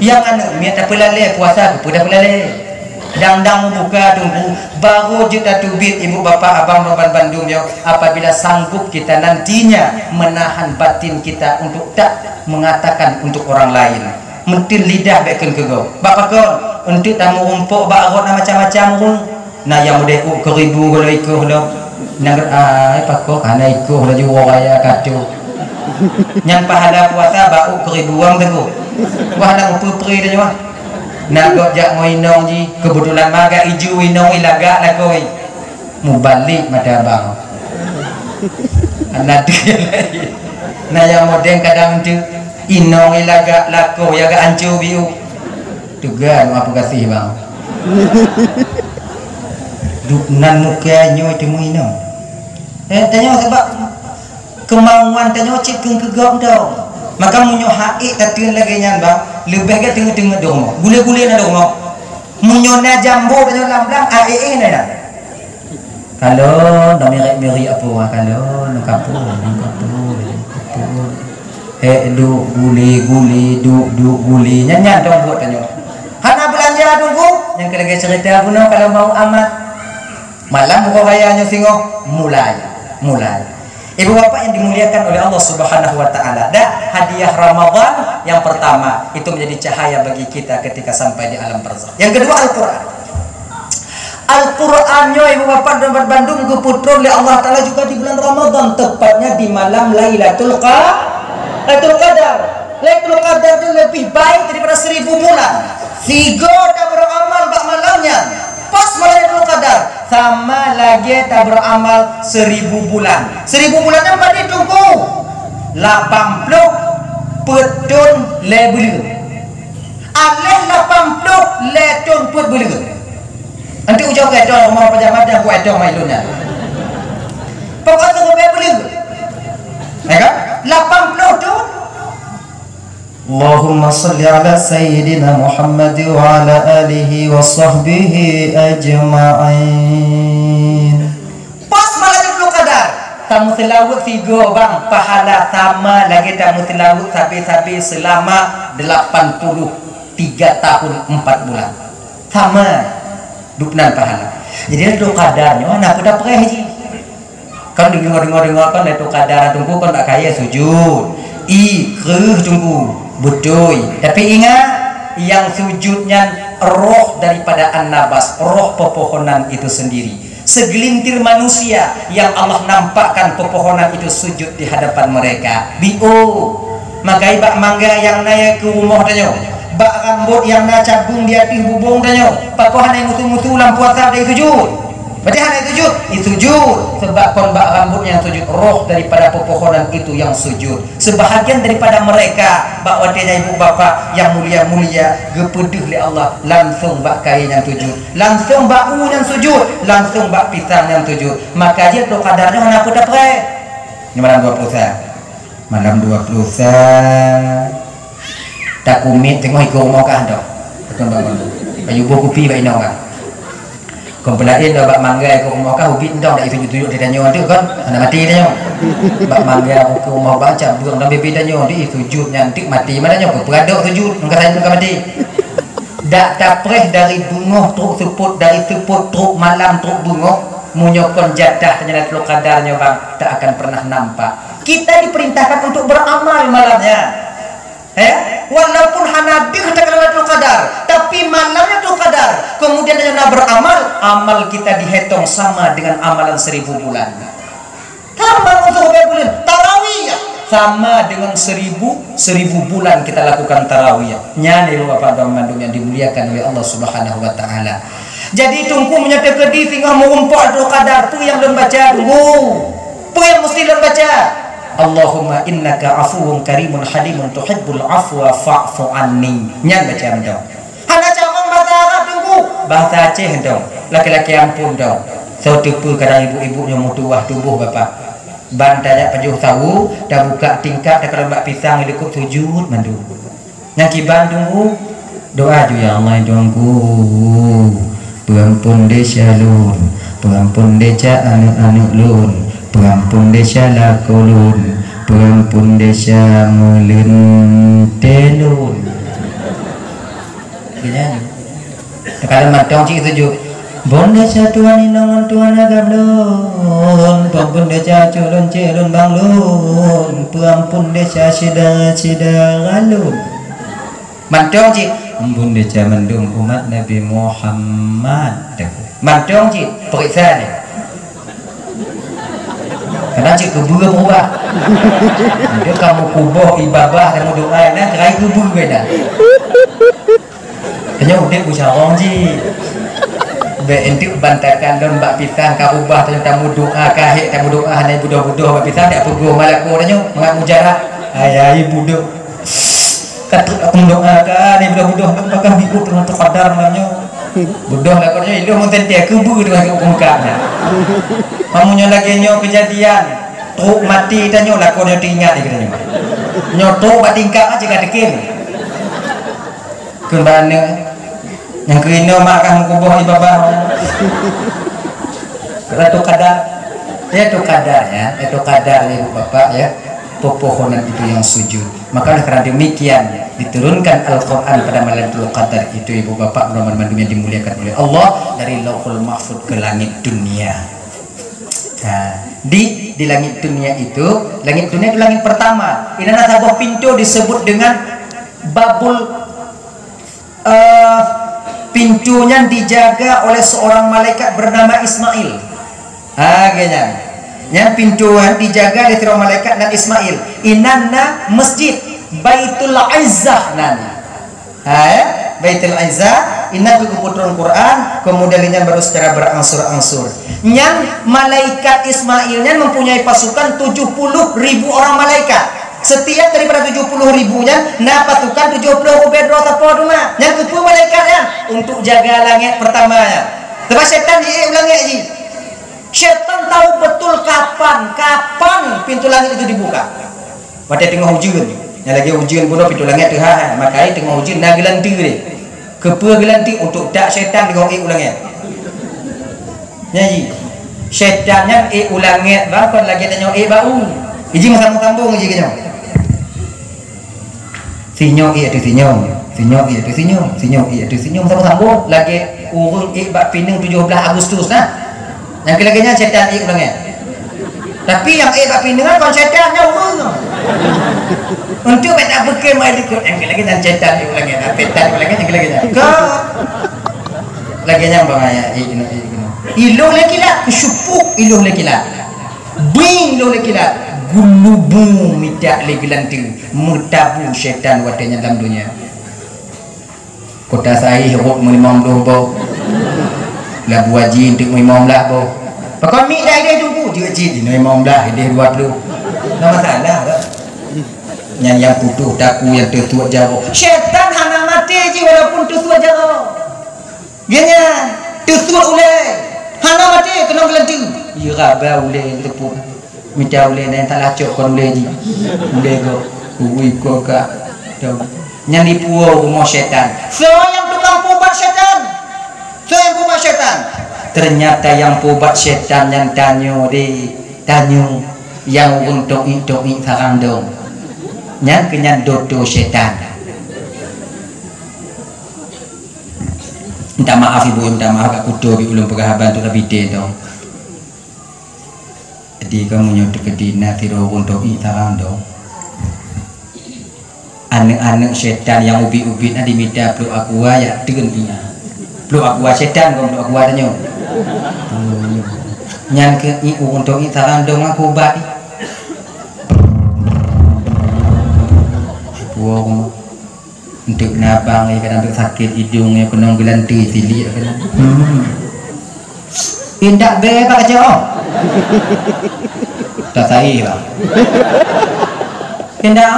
yang anak minyak tak pelalai puasa ke dah pelalai dang-dang buka tunggu baru juta tubit ibu bapa abang roban Bandung yo apabila sanggup kita nantinya menahan batin kita untuk tak mengatakan untuk orang lain mentin lidah beken ke kau bapak kau untuk tamu rumpuk bagot macam-macam pun nah yang muda ku keribu kalau ikut lo nang apa kau kana ikut lo jual raya kacau yang pahala puasa bau keribuan tu wah dah pupri dah jua nak gok jak ngoinong ji kebetulan maga iju inong ilaga lah koi mu balik mata abang anak dia lagi nah yang modern kadang tu inong ilaga lako ya ga ancu biu tugan apa kasih bang duknan mukanya itu mu inong tanya sebab kemauan tanya cik kegam dah maka munyo haik katiun lagi nyan bang lebih ke tengah-tengah dong gule-gule na dong munyo na jambo tanya lam-lam ae na kalau dah meri apa kalau nak kapu du gule-gule du gule nyan dong buat tanya hana belanja tunggu yang lagi cerita puno kalau mau amat malam buka kayanya singo mulai ibu bapak yang dimuliakan oleh Allah Subhanahu wa taala. Dan hadiah Ramadan yang pertama itu menjadi cahaya bagi kita ketika sampai di alam barzakh. Yang kedua Al-Qur'an. Al-Qur'annya ibu bapak dan Bandung keputra oleh Allah taala juga di bulan Ramadan, tepatnya di malam Lailatul Qadar. Lailatul Qadar itu lebih baik daripada 1000 bulan. Tiga dah beramal bak malamnya. Pas Lailatul Qadar sama lagi tak beramal 1000 bulan. 1000 bulan yang pada tunggu 80 petun lebel. Alih 80 letun put bulu. Nanti ujung kedong mau pejabat yang buat dong mailunnya. Pokoknya tu bulu. Ya kan? 80 tu Allahumma salli ala Sayyidina Muhammad wa ala alihi wa sahbihi ajma'in. Pas Lailatul Qadar tamu selawat 3 bang pahala sama lagi tamu selawat sabi-sabi selama 83 tahun 4 bulan sama duknan pahala. Jadi Lailatul Qadarnya nak pada perih ji kan dengar kan Lailatul Qadar tunggu kan tak kaya sujud kreuh tunggu betul, tapi ingat yang sujudnya roh daripada an-nabas, roh pepohonan itu sendiri. Segelintir manusia yang Allah nampakkan pepohonan itu sujud di hadapan mereka. Maka ibak mangga yang naik ke rumah tanya, bak rambut yang nak cabung di atas bubung tanya pakoh hanai mutu-mutu lampu atas dari sujud. Berarti hanai sujud, sujud sebab kon bak rambut yang sujud, roh daripada pepohonan itu yang sujud. Sebahagian daripada mereka bak wadenya ibu bapa yang mulia-mulia gepedeh li Allah langsung bak kain yang sujud, langsung bak yang sujud, langsung bak pisang yang sujud. Maka dia tu kadarnya mana apa dapat? Ini malam 20 malam 20 tak kumit tengok ikut rumah kah dah betul bangun kayu buah kopi baik nong kan kompelain dah bak manggai ikut rumah kah ubit dah dah itu tunjuk dia tanya tu kan anak mati tanya bak manggai aku ke rumah baca burung dan bebe tanya dia sujud nyantik mati mana nyo peradok sujud engkau saya engkau mati dak tapreh dari bungoh truk seput dari seput truk malam truk bungoh munyokon jadah ternyata teluk kadarnya bang tak akan pernah nampak. Kita diperintahkan untuk beramal malamnya. Walaupun hanadir katakanlah teluk kadar, tapi malamnya teluk kadar. Kemudian dengan beramal, amal kita dihitung sama dengan amalan 1000 bulan. Tambah untuk bulan tarawih sama dengan 1000 bulan kita lakukan tarawih. Nyane Bapak dan Mandung yang dimuliakan oleh Allah Subhanahu wa taala. Jadi tunggu menyata kedi tinggal mengumpul teluk kadar tu yang belum baca tunggu. Tu yang mesti belum baca. Allahumma innaka afuwun karimun halimun tuhibbul afwa fa'fu anni. Nyang baca mendong. Hana cakong bahasa Arab tunggu. Bahasa Aceh dong. Laki-laki ampun dong. So tipu kadang ibu-ibu yang mutuah tubuh bapak. Bantanya pejuh tahu dah buka tingkap dah kalau mbak pisang ikut sujud mandu. Yang kiban tunggu doa ju ya Allah doangku. Pengampun desa lun, pengampun desa anak-anak lun. Pengampun desa lakolun, pengampun desa melentelun. Gini. Kalau matang cik tujuh. Bon desa tuan inangan tuan agam lun, pengampun desa culun celun bang lun, pengampun desa sida galun. Matang cik. Ampun desa mendung umat Nabi Muhammad. Matang cik. Periksa ni. Karena cik kubur berubah. Dia kamu kubur ibadah dan doa nak kerai kubur beda. Tanya udah usaha ji. Be entik bantakan don bak pisang ka ubah tanya tamu doa kahik tamu doa hanai budak-budak bak pisang dak peguh malaku tanya mengat mujarah. Ayai budak. Katut aku doa ka ni budak-budak bakal ikut dengan terqadar namanya. Budak lakonnya itu mungkin dia kubur dengan ungkapnya. Mamunya lagi nyo kejadian truk mati tanya lakonnya diingat dia katanya. Nyoto bak tingkap aja kadekin. Kembali yang kena makan kubur ibadah. Itu kadar. Itu kadar ya. Itu kadar ya Bapak ya. Pepohonan itu yang sujud. Maka karena demikian diturunkan Al-Quran pada malam Lailatul Qadar itu ibu bapak Mandum yang dimuliakan oleh Allah dari Lauhul Mahfuz ke langit dunia. Nah, di langit dunia itu langit pertama. Ini ada sebuah pintu disebut dengan babul. Pintunya dijaga oleh seorang malaikat bernama Ismail. Gini. Yang pintuan dijaga oleh seorang malaikat dan Ismail. Inanna masjid Baitul Izzah nana. Baitul Izzah inna keputusan Quran kemudiannya baru secara berangsur-angsur. Yang malaikat Ismailnya mempunyai pasukan 70.000 orang malaikat. Setiap daripada 70.000-nya na pasukan 70 ubedro apa rumah. Yang kedua malaikatnya untuk jaga langit pertamanya. Sebab setan dia ulangi lagi. Syaitan tahu betul kapan pintu langit itu dibuka. Pada tengah hujan, yang lagi hujan pun pintu langit Tuhan. Makanya tengah hujan nak gelanti ni. Kepa gelanti untuk tak syaitan tengok ulangit. Nyanyi. Syaitannya ulangit bahkan lagi tanya bau. Iji sambung-sambung iji kenyo. Sinyo itu sinyo sambung-sambung lagi urung bak pinang 17 Agustus nah. Yang kelaganya syaitan ulangnya. Tapi yang bak pinangan kon syaitannya urung. Untuk beta bekal mai dikut yang kelaganya syaitan ulangnya. Syaitan ulangnya yang kelaganya. Laganya bangaya ilo lekila kesyupuk ilo lekila. Bing ilo lekila. Gulubu midak legilanti mutabu syaitan wadanya dalam dunia. kota saya hiruk 50 bo lagu wajib untuk 15 bo pakon mi dah dia tunggu dia wajib 15 dia 20 tak masalah tak yang putus daku yang tersuat jauh syaitan hana mati je walaupun tersuat jauh gini tersuat ulai hana mati kena gelanti ya rabah ulai tepuk minta ulai dan tak lacok kon ulai je ulai go ui ko ka yang dipuau rumah syaitan so yang tukang pubat syaitan so yang pubat syaitan ternyata yang pubat syaitan yang tanyo yang untuk sarang dong yang kenyan dodo syaitan. Minta maaf ibu, minta maaf aku kudo ulun perhaban tu lebih dong. Jadi kamu nyuruh kedina tiro untuk sarang dong. Anak-anak syaitan yang ubi-ubi nanti minta peluk aku ya dengan dia. Peluk aku syaitan kau peluk aku adanya. Nyan ke untuk sarang dong aku baik. Wong untuk nabang ya kadang sakit hidungnya kena gelanti sili kan. Indak be pak aja. Tak sai lah. Indak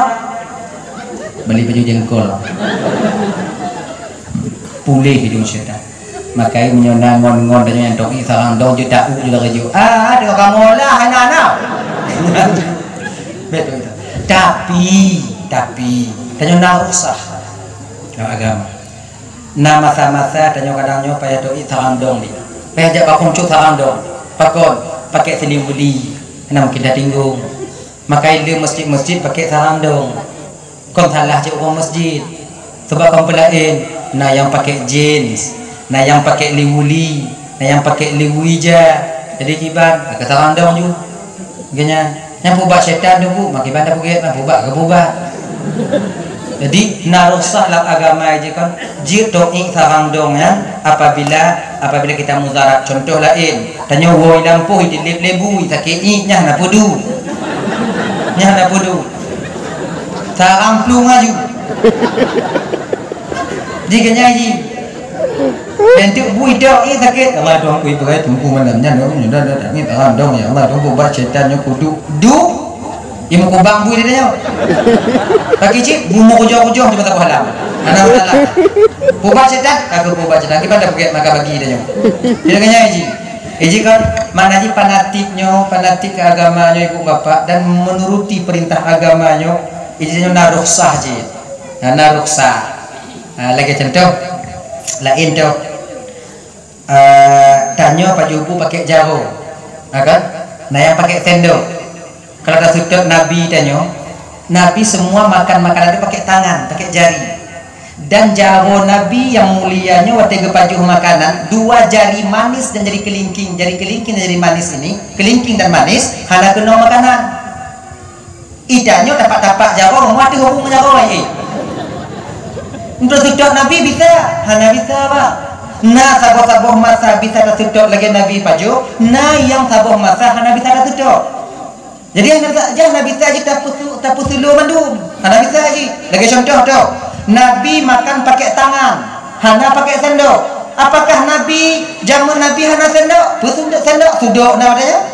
beli baju jengkol. Pulih hidung syaitan. Makai menyona ngon-ngon dan yang dong sarang dong juta juga keju. Ada kamu lah anak-anak. Betul itu. Tapi tanyo na usah agama na masa-masa tanyo kadangnya paya doi sarandong ni paya jak bakon cu sarandong pakon pakai selimuli enam kita tinggung maka ile masjid-masjid pakai sarandong kon salah je orang masjid sebab kon pelain na yang pakai jeans na yang pakai liwuli na yang pakai liwija jadi kiban ke sarandong ju genya yang pubat syaitan tu makin bandar puget pubat ke pubat jadi narusah lah agama aja kan jir doi sarang dong ya apabila kita muzarat contoh lain tanya woi lampu di lebu sakit nya na pudu sarang plung aju jika nyaji bentuk bui dok ini sakit Allah dong kui pakai tumpu malamnya dong dah ni sarang dong ya Allah dong buat syaitannya kudu imu kubang bui dia bagi cik bumu kujau-kujau cuma tak halam anak salah pubat setan aku pubat setan kita dah pakai maka bagi dia dia kanya iji kan mana ji fanatik agamanya ibu bapak dan menuruti perintah agamanya iji naruksah ji naruksah lagi contoh lain tu tanya pak jubu pakai jaro kan nah yang pakai sendok. Kalau ada sudut Nabi tanya, Nabi semua makan makanan itu pakai tangan, pakai jari. Dan jaro Nabi yang mulianya waktu kepajuh makanan, 2 jari manis dan jari kelingking dan jari manis ini, kelingking dan manis, hana kena makanan. Idanya tapak-tapak jaro, mati hubung jaro ini. Untuk sudut Nabi bisa, hana bisa pak. Nah saboh-saboh masa bisa ada sudut lagi Nabi pajuh, nah yang saboh masa hana bisa ada sudut. Jadi jangan Nabi saja tak pusulu mandum. Nabi saja. Lagi contoh tu. Nabi makan pakai tangan, hana pakai sendok. Apakah Nabi jamu Nabi hana sendok? Pusunduk sendok suduk namanya.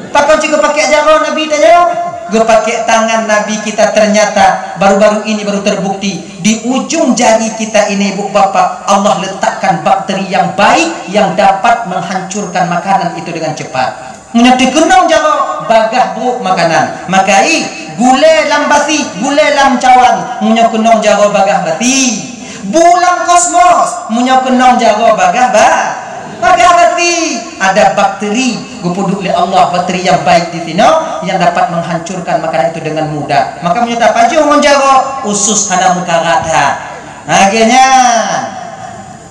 Pakon juga pakai jaro Nabi tanya. Gue pakai tangan Nabi kita ternyata baru-baru ini baru terbukti di ujung jari kita ini ibu bapak Allah letakkan bakteri yang baik yang dapat menghancurkan makanan itu dengan cepat. Menyati kenang jaro bagah buruk makanan makai gulai lam basi gulai lam cawan munya kenang jaro bagah basi bulan kosmos munya kenang jaro bagah basi ada bakteri gupuduk oleh Allah bakteri yang baik di sini yang dapat menghancurkan makanan itu dengan mudah maka menyata paju menjaro usus hana mukarata akhirnya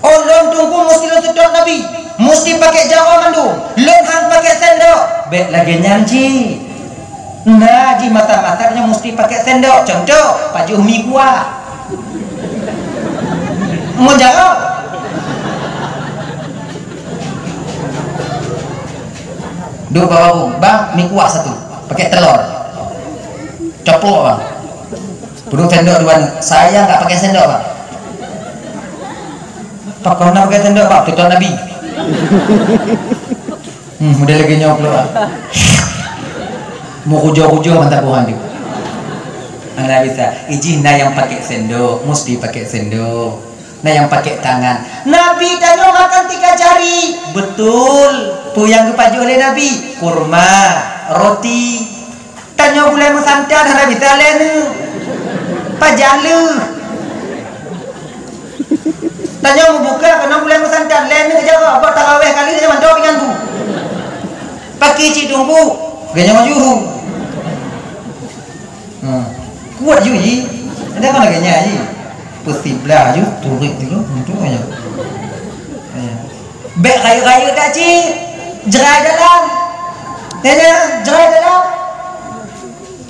ulun tunggu mesti lu sedot Nabi mesti pakai jaro mandung lun hang pakai sendok bet lagi nyanci nah ji mata-matanya mesti pakai sendok contoh pajuh mi kuah mau jaro dua bawa bang mi kuah satu pakai telur coplok bang burung sendok dua saya nggak pakai sendok bang Pakau nak pakai sendok pak, tutup Nabi. Udah lagi nyok keluar. Mau kujo-kujo mantap buhan dia. Anda bisa. Iji na yang pakai sendok, mesti pakai sendok. Nah yang pakai tangan. Nabi tanya makan 3 jari. Betul. Tu yang kepajuk oleh Nabi. Kurma, roti. Tanya boleh mesantar Nabi Saleh ni. Pajala. Tanya mau buka kena boleh mesantar lain ni kerja buat tarawih kali dia mantau pinggan tu. Pakai cik tunggu. Ganya maju. Kuat je ji. Ada kan lagi ji. Persiblah je turik tu untuk aja. Bek raya-raya tak cik. Jerai dalam. Tanya jerai dalam.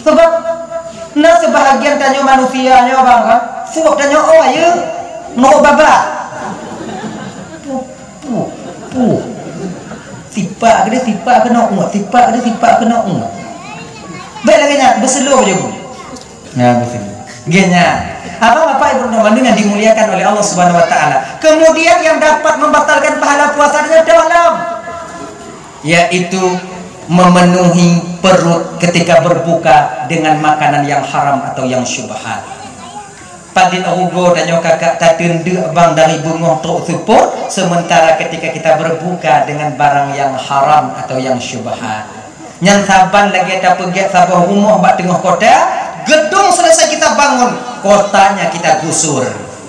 Sebab nak sebahagian tanya manusianya bang kan. Suap tanya oh ya. Nak babak. Sipak ke dia sipak kena umat. Sipak ke dia sipak kena umat. Baik lagi nak berseluruh je bu. Ya berseluruh. Genya. Apa-apa ibu Ramadan yang dimuliakan oleh Allah Subhanahu Wa Taala. Kemudian yang dapat membatalkan pahala puasanya dalam, yaitu memenuhi perut ketika berbuka dengan makanan yang haram atau yang syubhat. Padin ugo dan kakak tatin bang dari bunga truk support, sementara ketika kita berbuka dengan barang yang haram atau yang syubhat. Yang saban lagi ada pergi sabah rumah bak tengah kota, gedung selesai kita bangun, kotanya kita gusur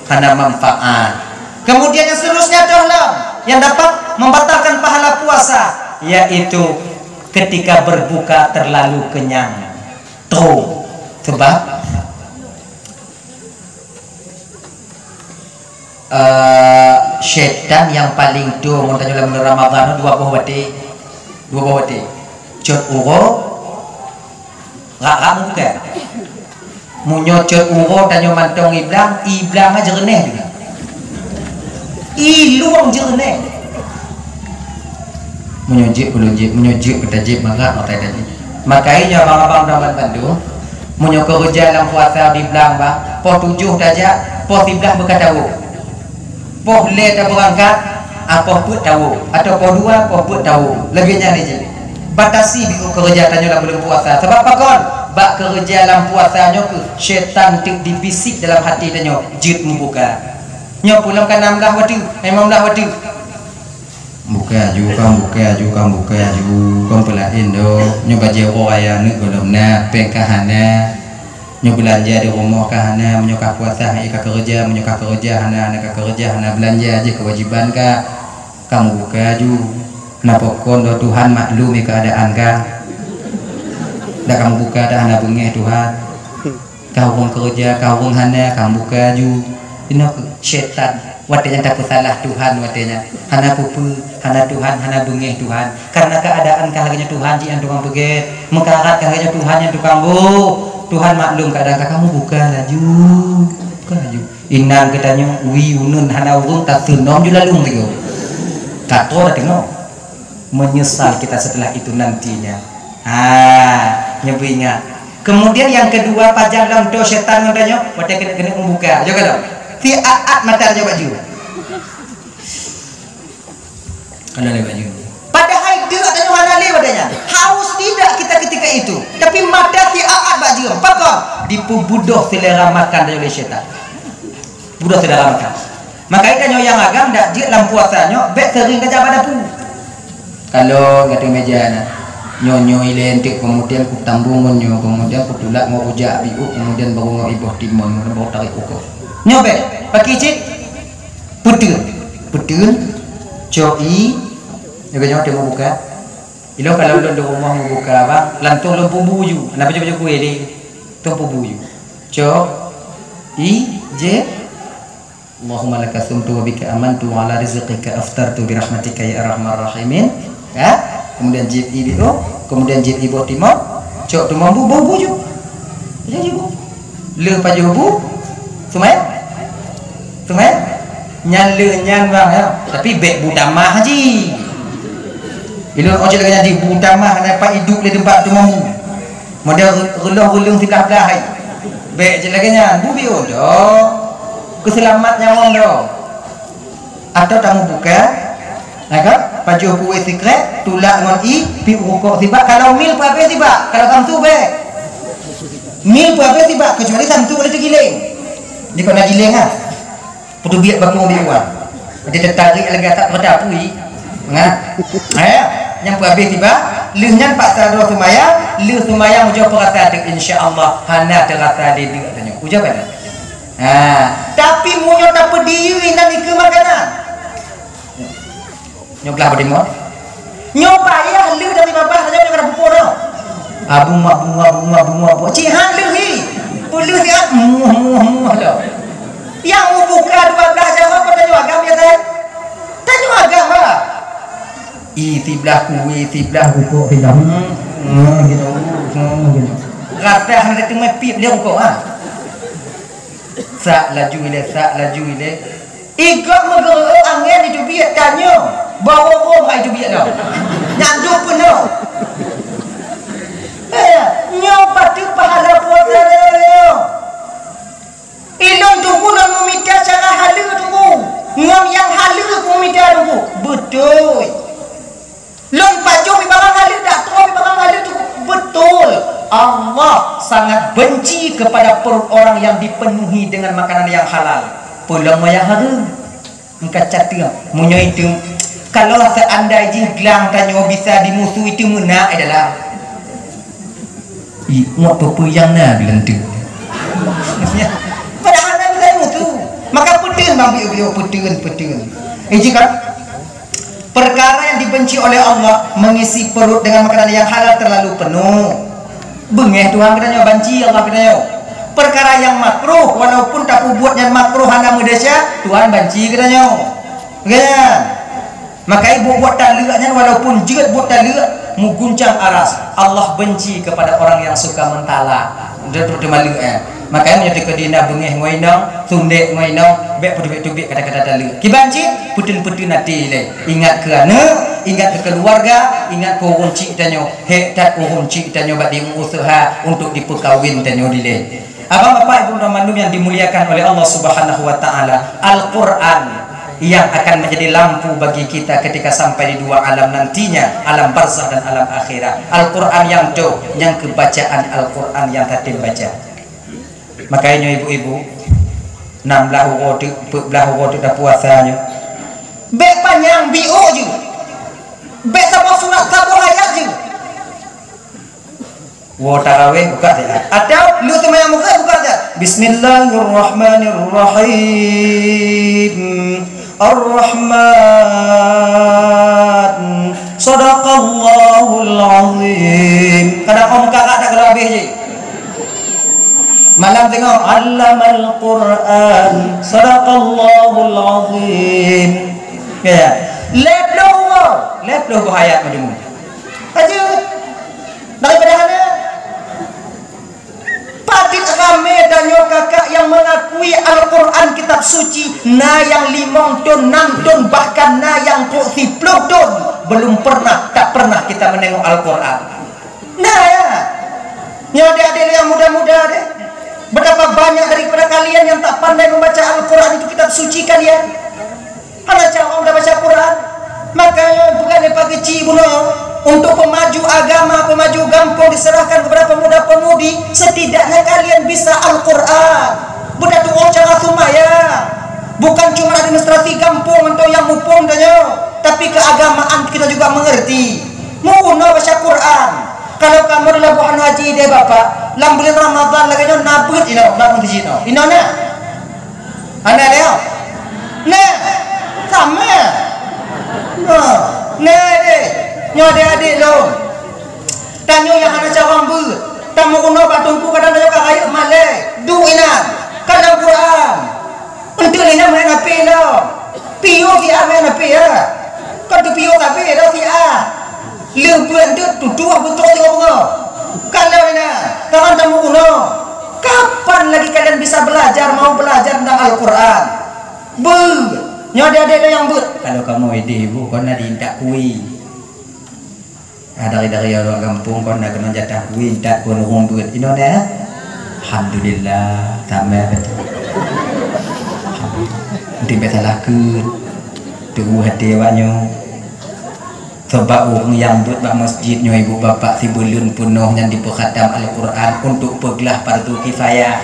karena manfaat. Kemudian yang seterusnya adalah yang dapat membatalkan pahala puasa, yaitu ketika berbuka terlalu kenyang. Tuh sebab syaitan yang paling tua mau tanya dalam Ramadan 2 buah wati cot uro rak bukan munyo cot uro tanya mantong iblang aja reneh juga iluang jerneh menyojik petajib maka otai tadi makanya abang-abang dalam Bandung munyo kerja dalam puasa di belang bang po 7 saja po 11 berkata poh le tak berangkat apa pun tahu atau poh 2 poh pun tahu lebihnya ni je batasi biku kerja tanya dalam bulan puasa sebab apa kon bak kerja dalam puasanya ke syaitan dibisik dalam hati tanya jid membuka nyo pulang kan 16 waktu 15 waktu buka ju kan pelain do nyo baje raya ni golom na pengkahana nyo belanja di rumah kahana menyokah puasa ka kerja hana belanja aja kewajiban ka kamu buka ju kenapa kon do Tuhan maklumi keadaan ka dak kamu buka dah hana bengeh Tuhan kau wong kerja kau wong hana kamu buka ju ino syaitan watenya tak salah Tuhan watenya hana pupu hana Tuhan hana bengeh Tuhan karena keadaan kahanya Tuhan ji tukang beget mengkarat kahanya Tuhan yang tukang bu Tuhan maklum kadang kamu buka laju inang katanya unun hana urung tak tunom juga lalu begitu kato tengok menyesal kita setelah itu nantinya nyebinya kemudian yang kedua pajang dalam do setan katanya pada kena membuka juga dong si aat mata aja baju kalau ada baju padahal dia katanya hana le padanya haus tidak kita ketika itu tapi mata si aat baju apa dipubudoh selera makan oleh syaitan budoh selera makan maka itu yang agam dak dia dalam puasanya bek sering kerja pada pu kalau ngati meja na nyonyo ilentik kemudian ku tambungun nyo kemudian ku tulak mau ujak biu kemudian baru ngau iboh timun baru tarik ukur nyobe pakai cik betul coi nyobe dia mau buka ilo kalau lo di rumah mau buka bang lantung lo bubuju kenapa coba kue ni tumpu buyu Allahumma laka sumtu wa bika amantu wa ala rizqika aftartu bi rahmatika ya arhamar rahimin ya kemudian jib ibu kemudian jib ibu timur tu mampu buju jadi bu le pajubu sumai nyale nyan bang ya tapi bek budamah haji bila ojek dengan di budamah dapat hidup di tempat tu mampu model relung sebelah hai bek je lagi nya bu bio do keselamat nyawang do atau tamu buka agak baju kuih sikret tulak ngon i pi rokok tiba kalau mil berapa tiba kalau samtu be mil berapa tiba kecuali samtu boleh tergiling dia kena giling ah putu biak bakung biuan dia tertarik lagi tak berdapui ngah yang berapa tiba leuhnya pak sadar semaya leuh semaya ujar perasa dik insyaallah hana terasa di dik tanya ujar pada tapi munyo tak pediri nanti ke makanan nyoblah berdemo nyoba ya leuh dari babah saja dia kada pupur no bunga cihan leuh ni leuh dia muah do yang mau buka 12 jam apa tanya agama ya tanya agama itiblah kuwi tiblah rukuk tiblah gitu ratah hendak tengah pip dia rukuk sak laju ile igak megero angin itu biak tanya bawa orang itu biak dah nyanduk pun dah nyoba tu pahala puasa dia ilon tunggu nak meminta cara halal tunggu ngam yang halal aku meminta tunggu betul lon pajo pi barang halal dak tu pi barang halal tu betul Allah sangat benci kepada perut orang yang dipenuhi dengan makanan yang halal pulang maya harum engkau catat munyo itu kalau seandainya gelang tanya bisa dimusuhi itu mena adalah mau pepuyang na bilang tu padahal nak bisa musuh maka pedun bang bio pedun jika perkara yang dibenci oleh Allah mengisi perut dengan makanan yang halal terlalu penuh bengeh Tuhan katanya banci Allah katanya perkara yang makruh walaupun tak buatnya makruh hana mudasya Tuhan banci katanya kan maka ibu buat talaknya walaupun jeut buat talak muguncang aras Allah benci kepada orang yang suka mentala dia malu makanya menjadi kedina bengeh ngoinong sundek ngoinong bek pedubik kata-kata talak kibanci putun-putun hati le ingat kerana ingat ke keluarga ingat ke orang cik tanyo hektat orang cik tanyo bak usaha untuk diperkahwin tanyo dile abang bapak ibu ramandum yang dimuliakan oleh Allah Subhanahu wa taala Al-Qur'an yang akan menjadi lampu bagi kita ketika sampai di dua alam nantinya alam barzah dan alam akhirat Al-Quran yang do yang kebacaan Al-Quran yang tadi baca makanya ibu-ibu 16 waktu dah puasanya bek panjang bio je bek sama surat sama ayat je tarawih buka dia atau lu teman muka buka dia Bismillahirrahmanirrahim Ar-Rahman Sadaqallahul Azim kadang om kakak tak kalau habis je malam tengok Allamal Quran Sadaqallahul Azim ya leploh bahaya macam aja daripada mana patit rame dan kakak yang mengakui Al-Quran kitab suci na yang 5 ton 6 ton bahkan na yang 10 ton belum tak pernah kita menengok Al-Quran nah ya adik-adik yang muda-muda deh betapa banyak daripada kalian yang tak pandai membaca Al-Quran itu kitab suci kalian hanya cara orang dah baca Quran maka bukan lepas kecil bunuh untuk pemaju agama, pemaju kampung diserahkan kepada pemuda-pemudi setidaknya kalian bisa Al-Quran budak tu orang cara sumaya bukan cuma administrasi kampung untuk yang mupung tanya tapi keagamaan kita juga mengerti muno baca Quran kalau kamu adalah bukan haji deh bapak lam bulan Ramadan lagi nyo nabut nabut di sini na ana leo nah sama nah deh nyo adik-adik lo tanyo yang ada cawang ber tamu kuno batungku kadang ada juga kayu malai duinan kadang Quran untuk lina main api lo pio via main api ya kan tu pio tapi lo via lebuan tu dua betul tiga kalau lina kawan tamu kuno kapan lagi kalian bisa belajar mau belajar tentang Al-Quran ber nyo adik-adik lo yang ber kalau kamu ide ibu kau nak diindak kui dari orang kampung kau nak kena jatah kuih tak kau orang duit ini dah alhamdulillah tak betul nanti betul laku tu hati awaknya sebab orang yang buat bak masjid nyo ibu bapak si belun penuh yang dipekhatam Al-Quran untuk pegelah fardu kifayah.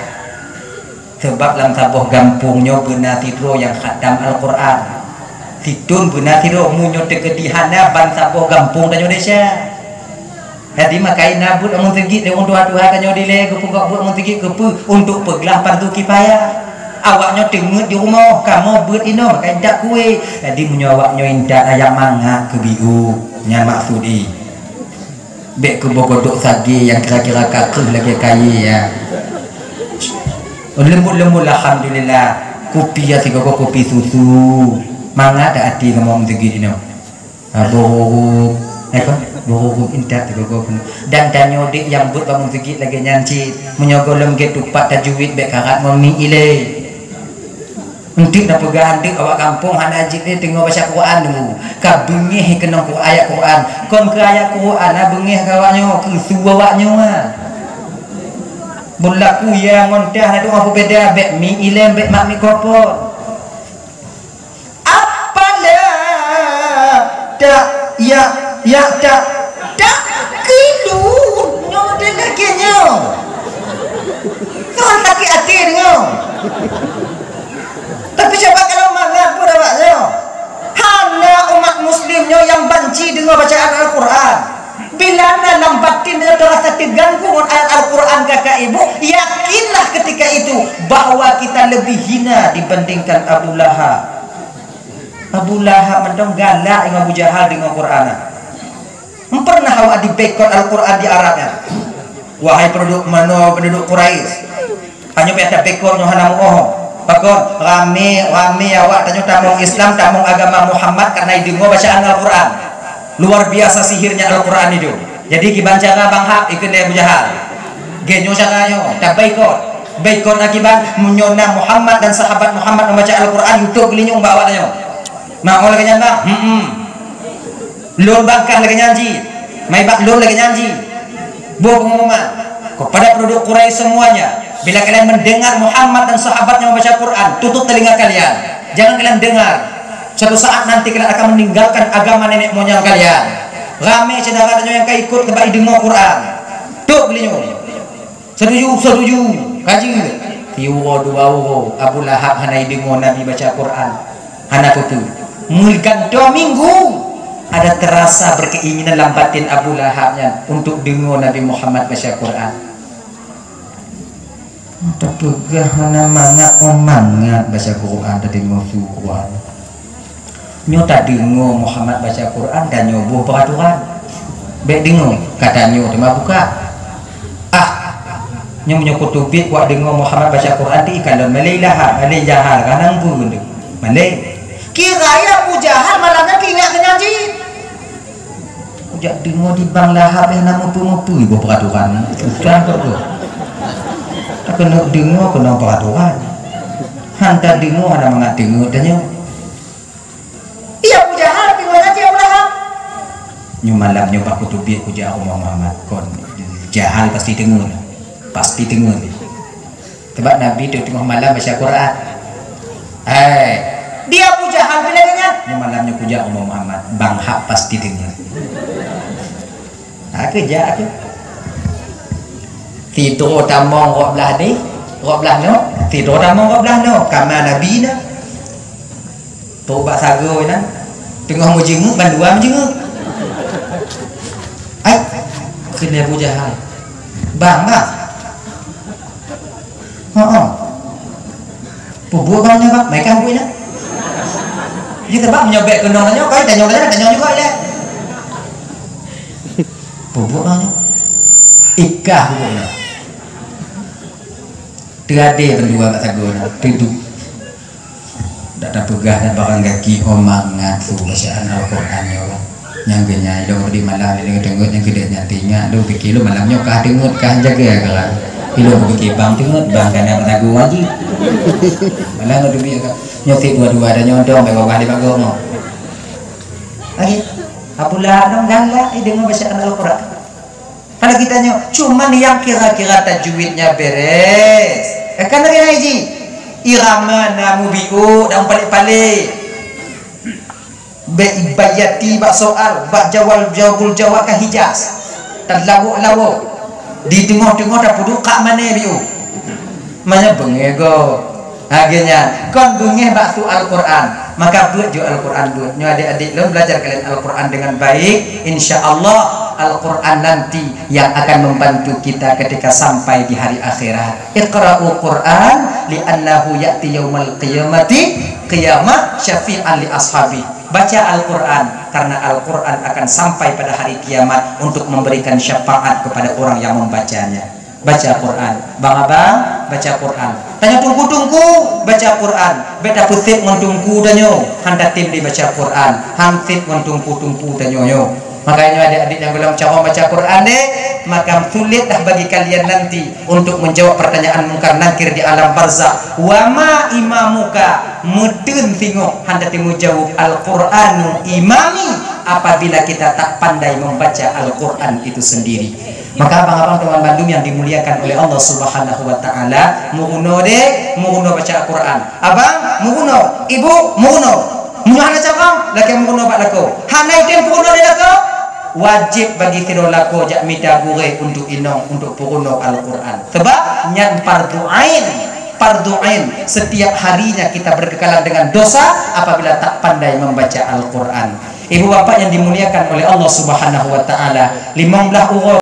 Sebab dalam sabuh gampungnya benar tidro yang khatam Al-Quran. Tidun benar tidro munyo tegedihana ban sabuh gampung dan Indonesia. Jadi makai nabut amun tegit de untuk atuha kanyo dile gepugak buat amun tegit kepu untuk pegelah fardu kifayah. Awaknya dengut di rumah kamu buat ino makai ndak kue. Jadi munyo awaknya indak ayam mangga ke biu nya maksudi. Bek ke bogodok sagi yang kira-kira kakeh lagi kaya ya. Lembut-lembut alhamdulillah. Kopi ya tiga kopi susu. Mangga dak ati ngomong tegit ino. Abo bohong indah tiga pun dan tanyodik yang buat bangun tegit lagi nyanci menyogolem ke tupat tajwid bek karat mami ile entik na pegahan dik awak kampung hana ajit ni tengok baca Quran dulu ka bengih kena ku ayat Quran kon ke ayat Quran na bengih kawaknya ke suawaknya berlaku yang ngontah na doa beda bek mi ile bek mak mi kopor apalah tak ya tak kilu nyo de lagi nyo kan lagi hati nyo tapi coba kalau mangat pun awaknya hanya umat muslimnya yang benci dengan bacaan Al-Quran bila dalam batin dia terasa terganggu dengan ayat Al-Quran kakak ibu yakinlah ketika itu bahwa kita lebih hina dibandingkan Abu Lahab mendong galak dengan Abu Jahal dengan Quran. Pernah awak dibekot Al-Quran di Arabnya. Wahai penduduk Quraisy, hanya ada bekotnya hana muoh. Pakon rame awak tanya tamung Islam, tamung agama Muhammad karena idungo bacaan Al-Quran. Luar biasa sihirnya Al-Quran itu. Jadi kibancara Bang Hab ikut Abu Jahal. Genyo caranya, tak bekot akibat menyona Muhammad dan sahabat Muhammad membaca Al-Quran YouTube gelinyung bawa tanya. Mau lagi nyambang? Lur bangkah lagi nyanyi, mai bak lur lagi nyanyi. Buat pengumuman kepada penduduk Quraisy semuanya, bila kalian mendengar Muhammad dan sahabatnya membaca Quran, tutup telinga kalian, jangan kalian dengar. Suatu saat nanti kalian akan meninggalkan agama nenek moyang kalian. Rame saudara-saudaranya yang ikut ke bayi dengar Quran. Tuh beliau. Setuju. Kaji. Tiwo dua Abu Lahab hanai dengar Nabi baca Quran. Hana putu. Mulkan 2 minggu. Ada terasa berkeinginan dalam batin Abu Lahabnya untuk dengar Nabi Muhammad baca Quran. Terpegah mana mangat baca Quran tadi ngosu Quran. Nyo tak dengar Muhammad baca Quran dan nyobuh peraturan. Baik dengar kata nyo tema buka. Nyo menyokotubit buat dengar Muhammad baca Quran di kalau Malay Lahab, Malay Jahal kanang pun Malay. Kira ya Abu Jahal malamnya ingat nyanyi. Ujak dengar di Bang Lahab yang nama mupu ibu peraturan. Sudah kok tu. Tak kena dengar kena peraturan. Hantar dengar ada mengat dengar tanya. Iya Abu Jahal dengar ngaji Abu Lahab. Nyu malamnya Pak Kutubit ujak Muhammad kon Jahal pasti dengar. Pasti dengar. Sebab Nabi tu tengah malam baca Quran. Dia Abu Jahal bila dengar ni malamnya puja Muhammad Bang Hak pasti dengar. Kerja aku tidur tamong rok belah ni rok belah no tidur tamong rok belah no kama Nabi na tobat sago na tengah mujenguk bandua mujenguk kena Abu Jahal bang Pubu bang bang mereka punya kita bak menyobek kendong nanya kau tanya juga ya. Bubuk nanya, ikah bubuknya. Tiada berdua kata gue, itu. Tak ada pegahnya bahkan kaki omangan tu bacaan Al-Quran ya Allah. Yang kenya itu di malam ini dengut yang gede nyatinya. Lu pikir lu malamnya kah dengut kah jaga kan? Ilu pikir bang dengut bang karena kata gue lagi. Malam tu dia kan. Nyotik dua-dua ada nyodong bawa balik bagong lagi Abu Lahab dong galak dengan bacaan Al-Quran. Pada kita cuman yang kira-kira tajwidnya beres kan lagi haji irama namubiu dan palik-palik bayati bak soal bak jawabul jawab ke Hijaz dan lawak di tengah-tengah dah puduk kak mana biu mana bengego akhirnya kon bengeh bak tu Al-Quran maka buat juga Al-Quran buat nyo adik-adik lo belajar kalian Al-Quran dengan baik, insyaallah Al-Quran nanti yang akan membantu kita ketika sampai di hari akhirat. Iqra'ul Quran li'annahu ya'ti yaumal qiyamati qiyamah syafi'an li ashabi. Baca Al-Quran karena Al-Quran akan sampai pada hari kiamat untuk memberikan syafaat kepada orang yang membacanya. Baca Quran, bang abang baca Quran. Tanya tungku baca Quran. Beta putih mentungku danyo. Handa tim di baca Quran. Hamsit mentungku danyo yo. Makanya adik-adik yang belum coba baca Quran deh, maka sulitlah bagi kalian nanti untuk menjawab pertanyaan mungkar nakir di alam barzakh. Wa ma imamuka mudun tengok handa timu jawab Al-Quranu imami apabila kita tak pandai membaca Al-Quran itu sendiri. Maka abang-abang teman Bandung yang dimuliakan oleh Allah Subhanahu wa taala, muhuno dek, muhuno baca Al-Quran. Abang muhuno, ibu muhuno. Muhana cakap, laki muhuno bak lako. Hanai den muhuno de lako. Wajib bagi kita lako jak mita gure untuk inong untuk muhuno Al-Quran. Sebab nyan fardu ain. Fardu ain, setiap harinya kita berkekalan dengan dosa apabila tak pandai membaca Al-Quran. Ibu bapak yang dimuliakan oleh Allah Subhanahu wa taala, 15 urut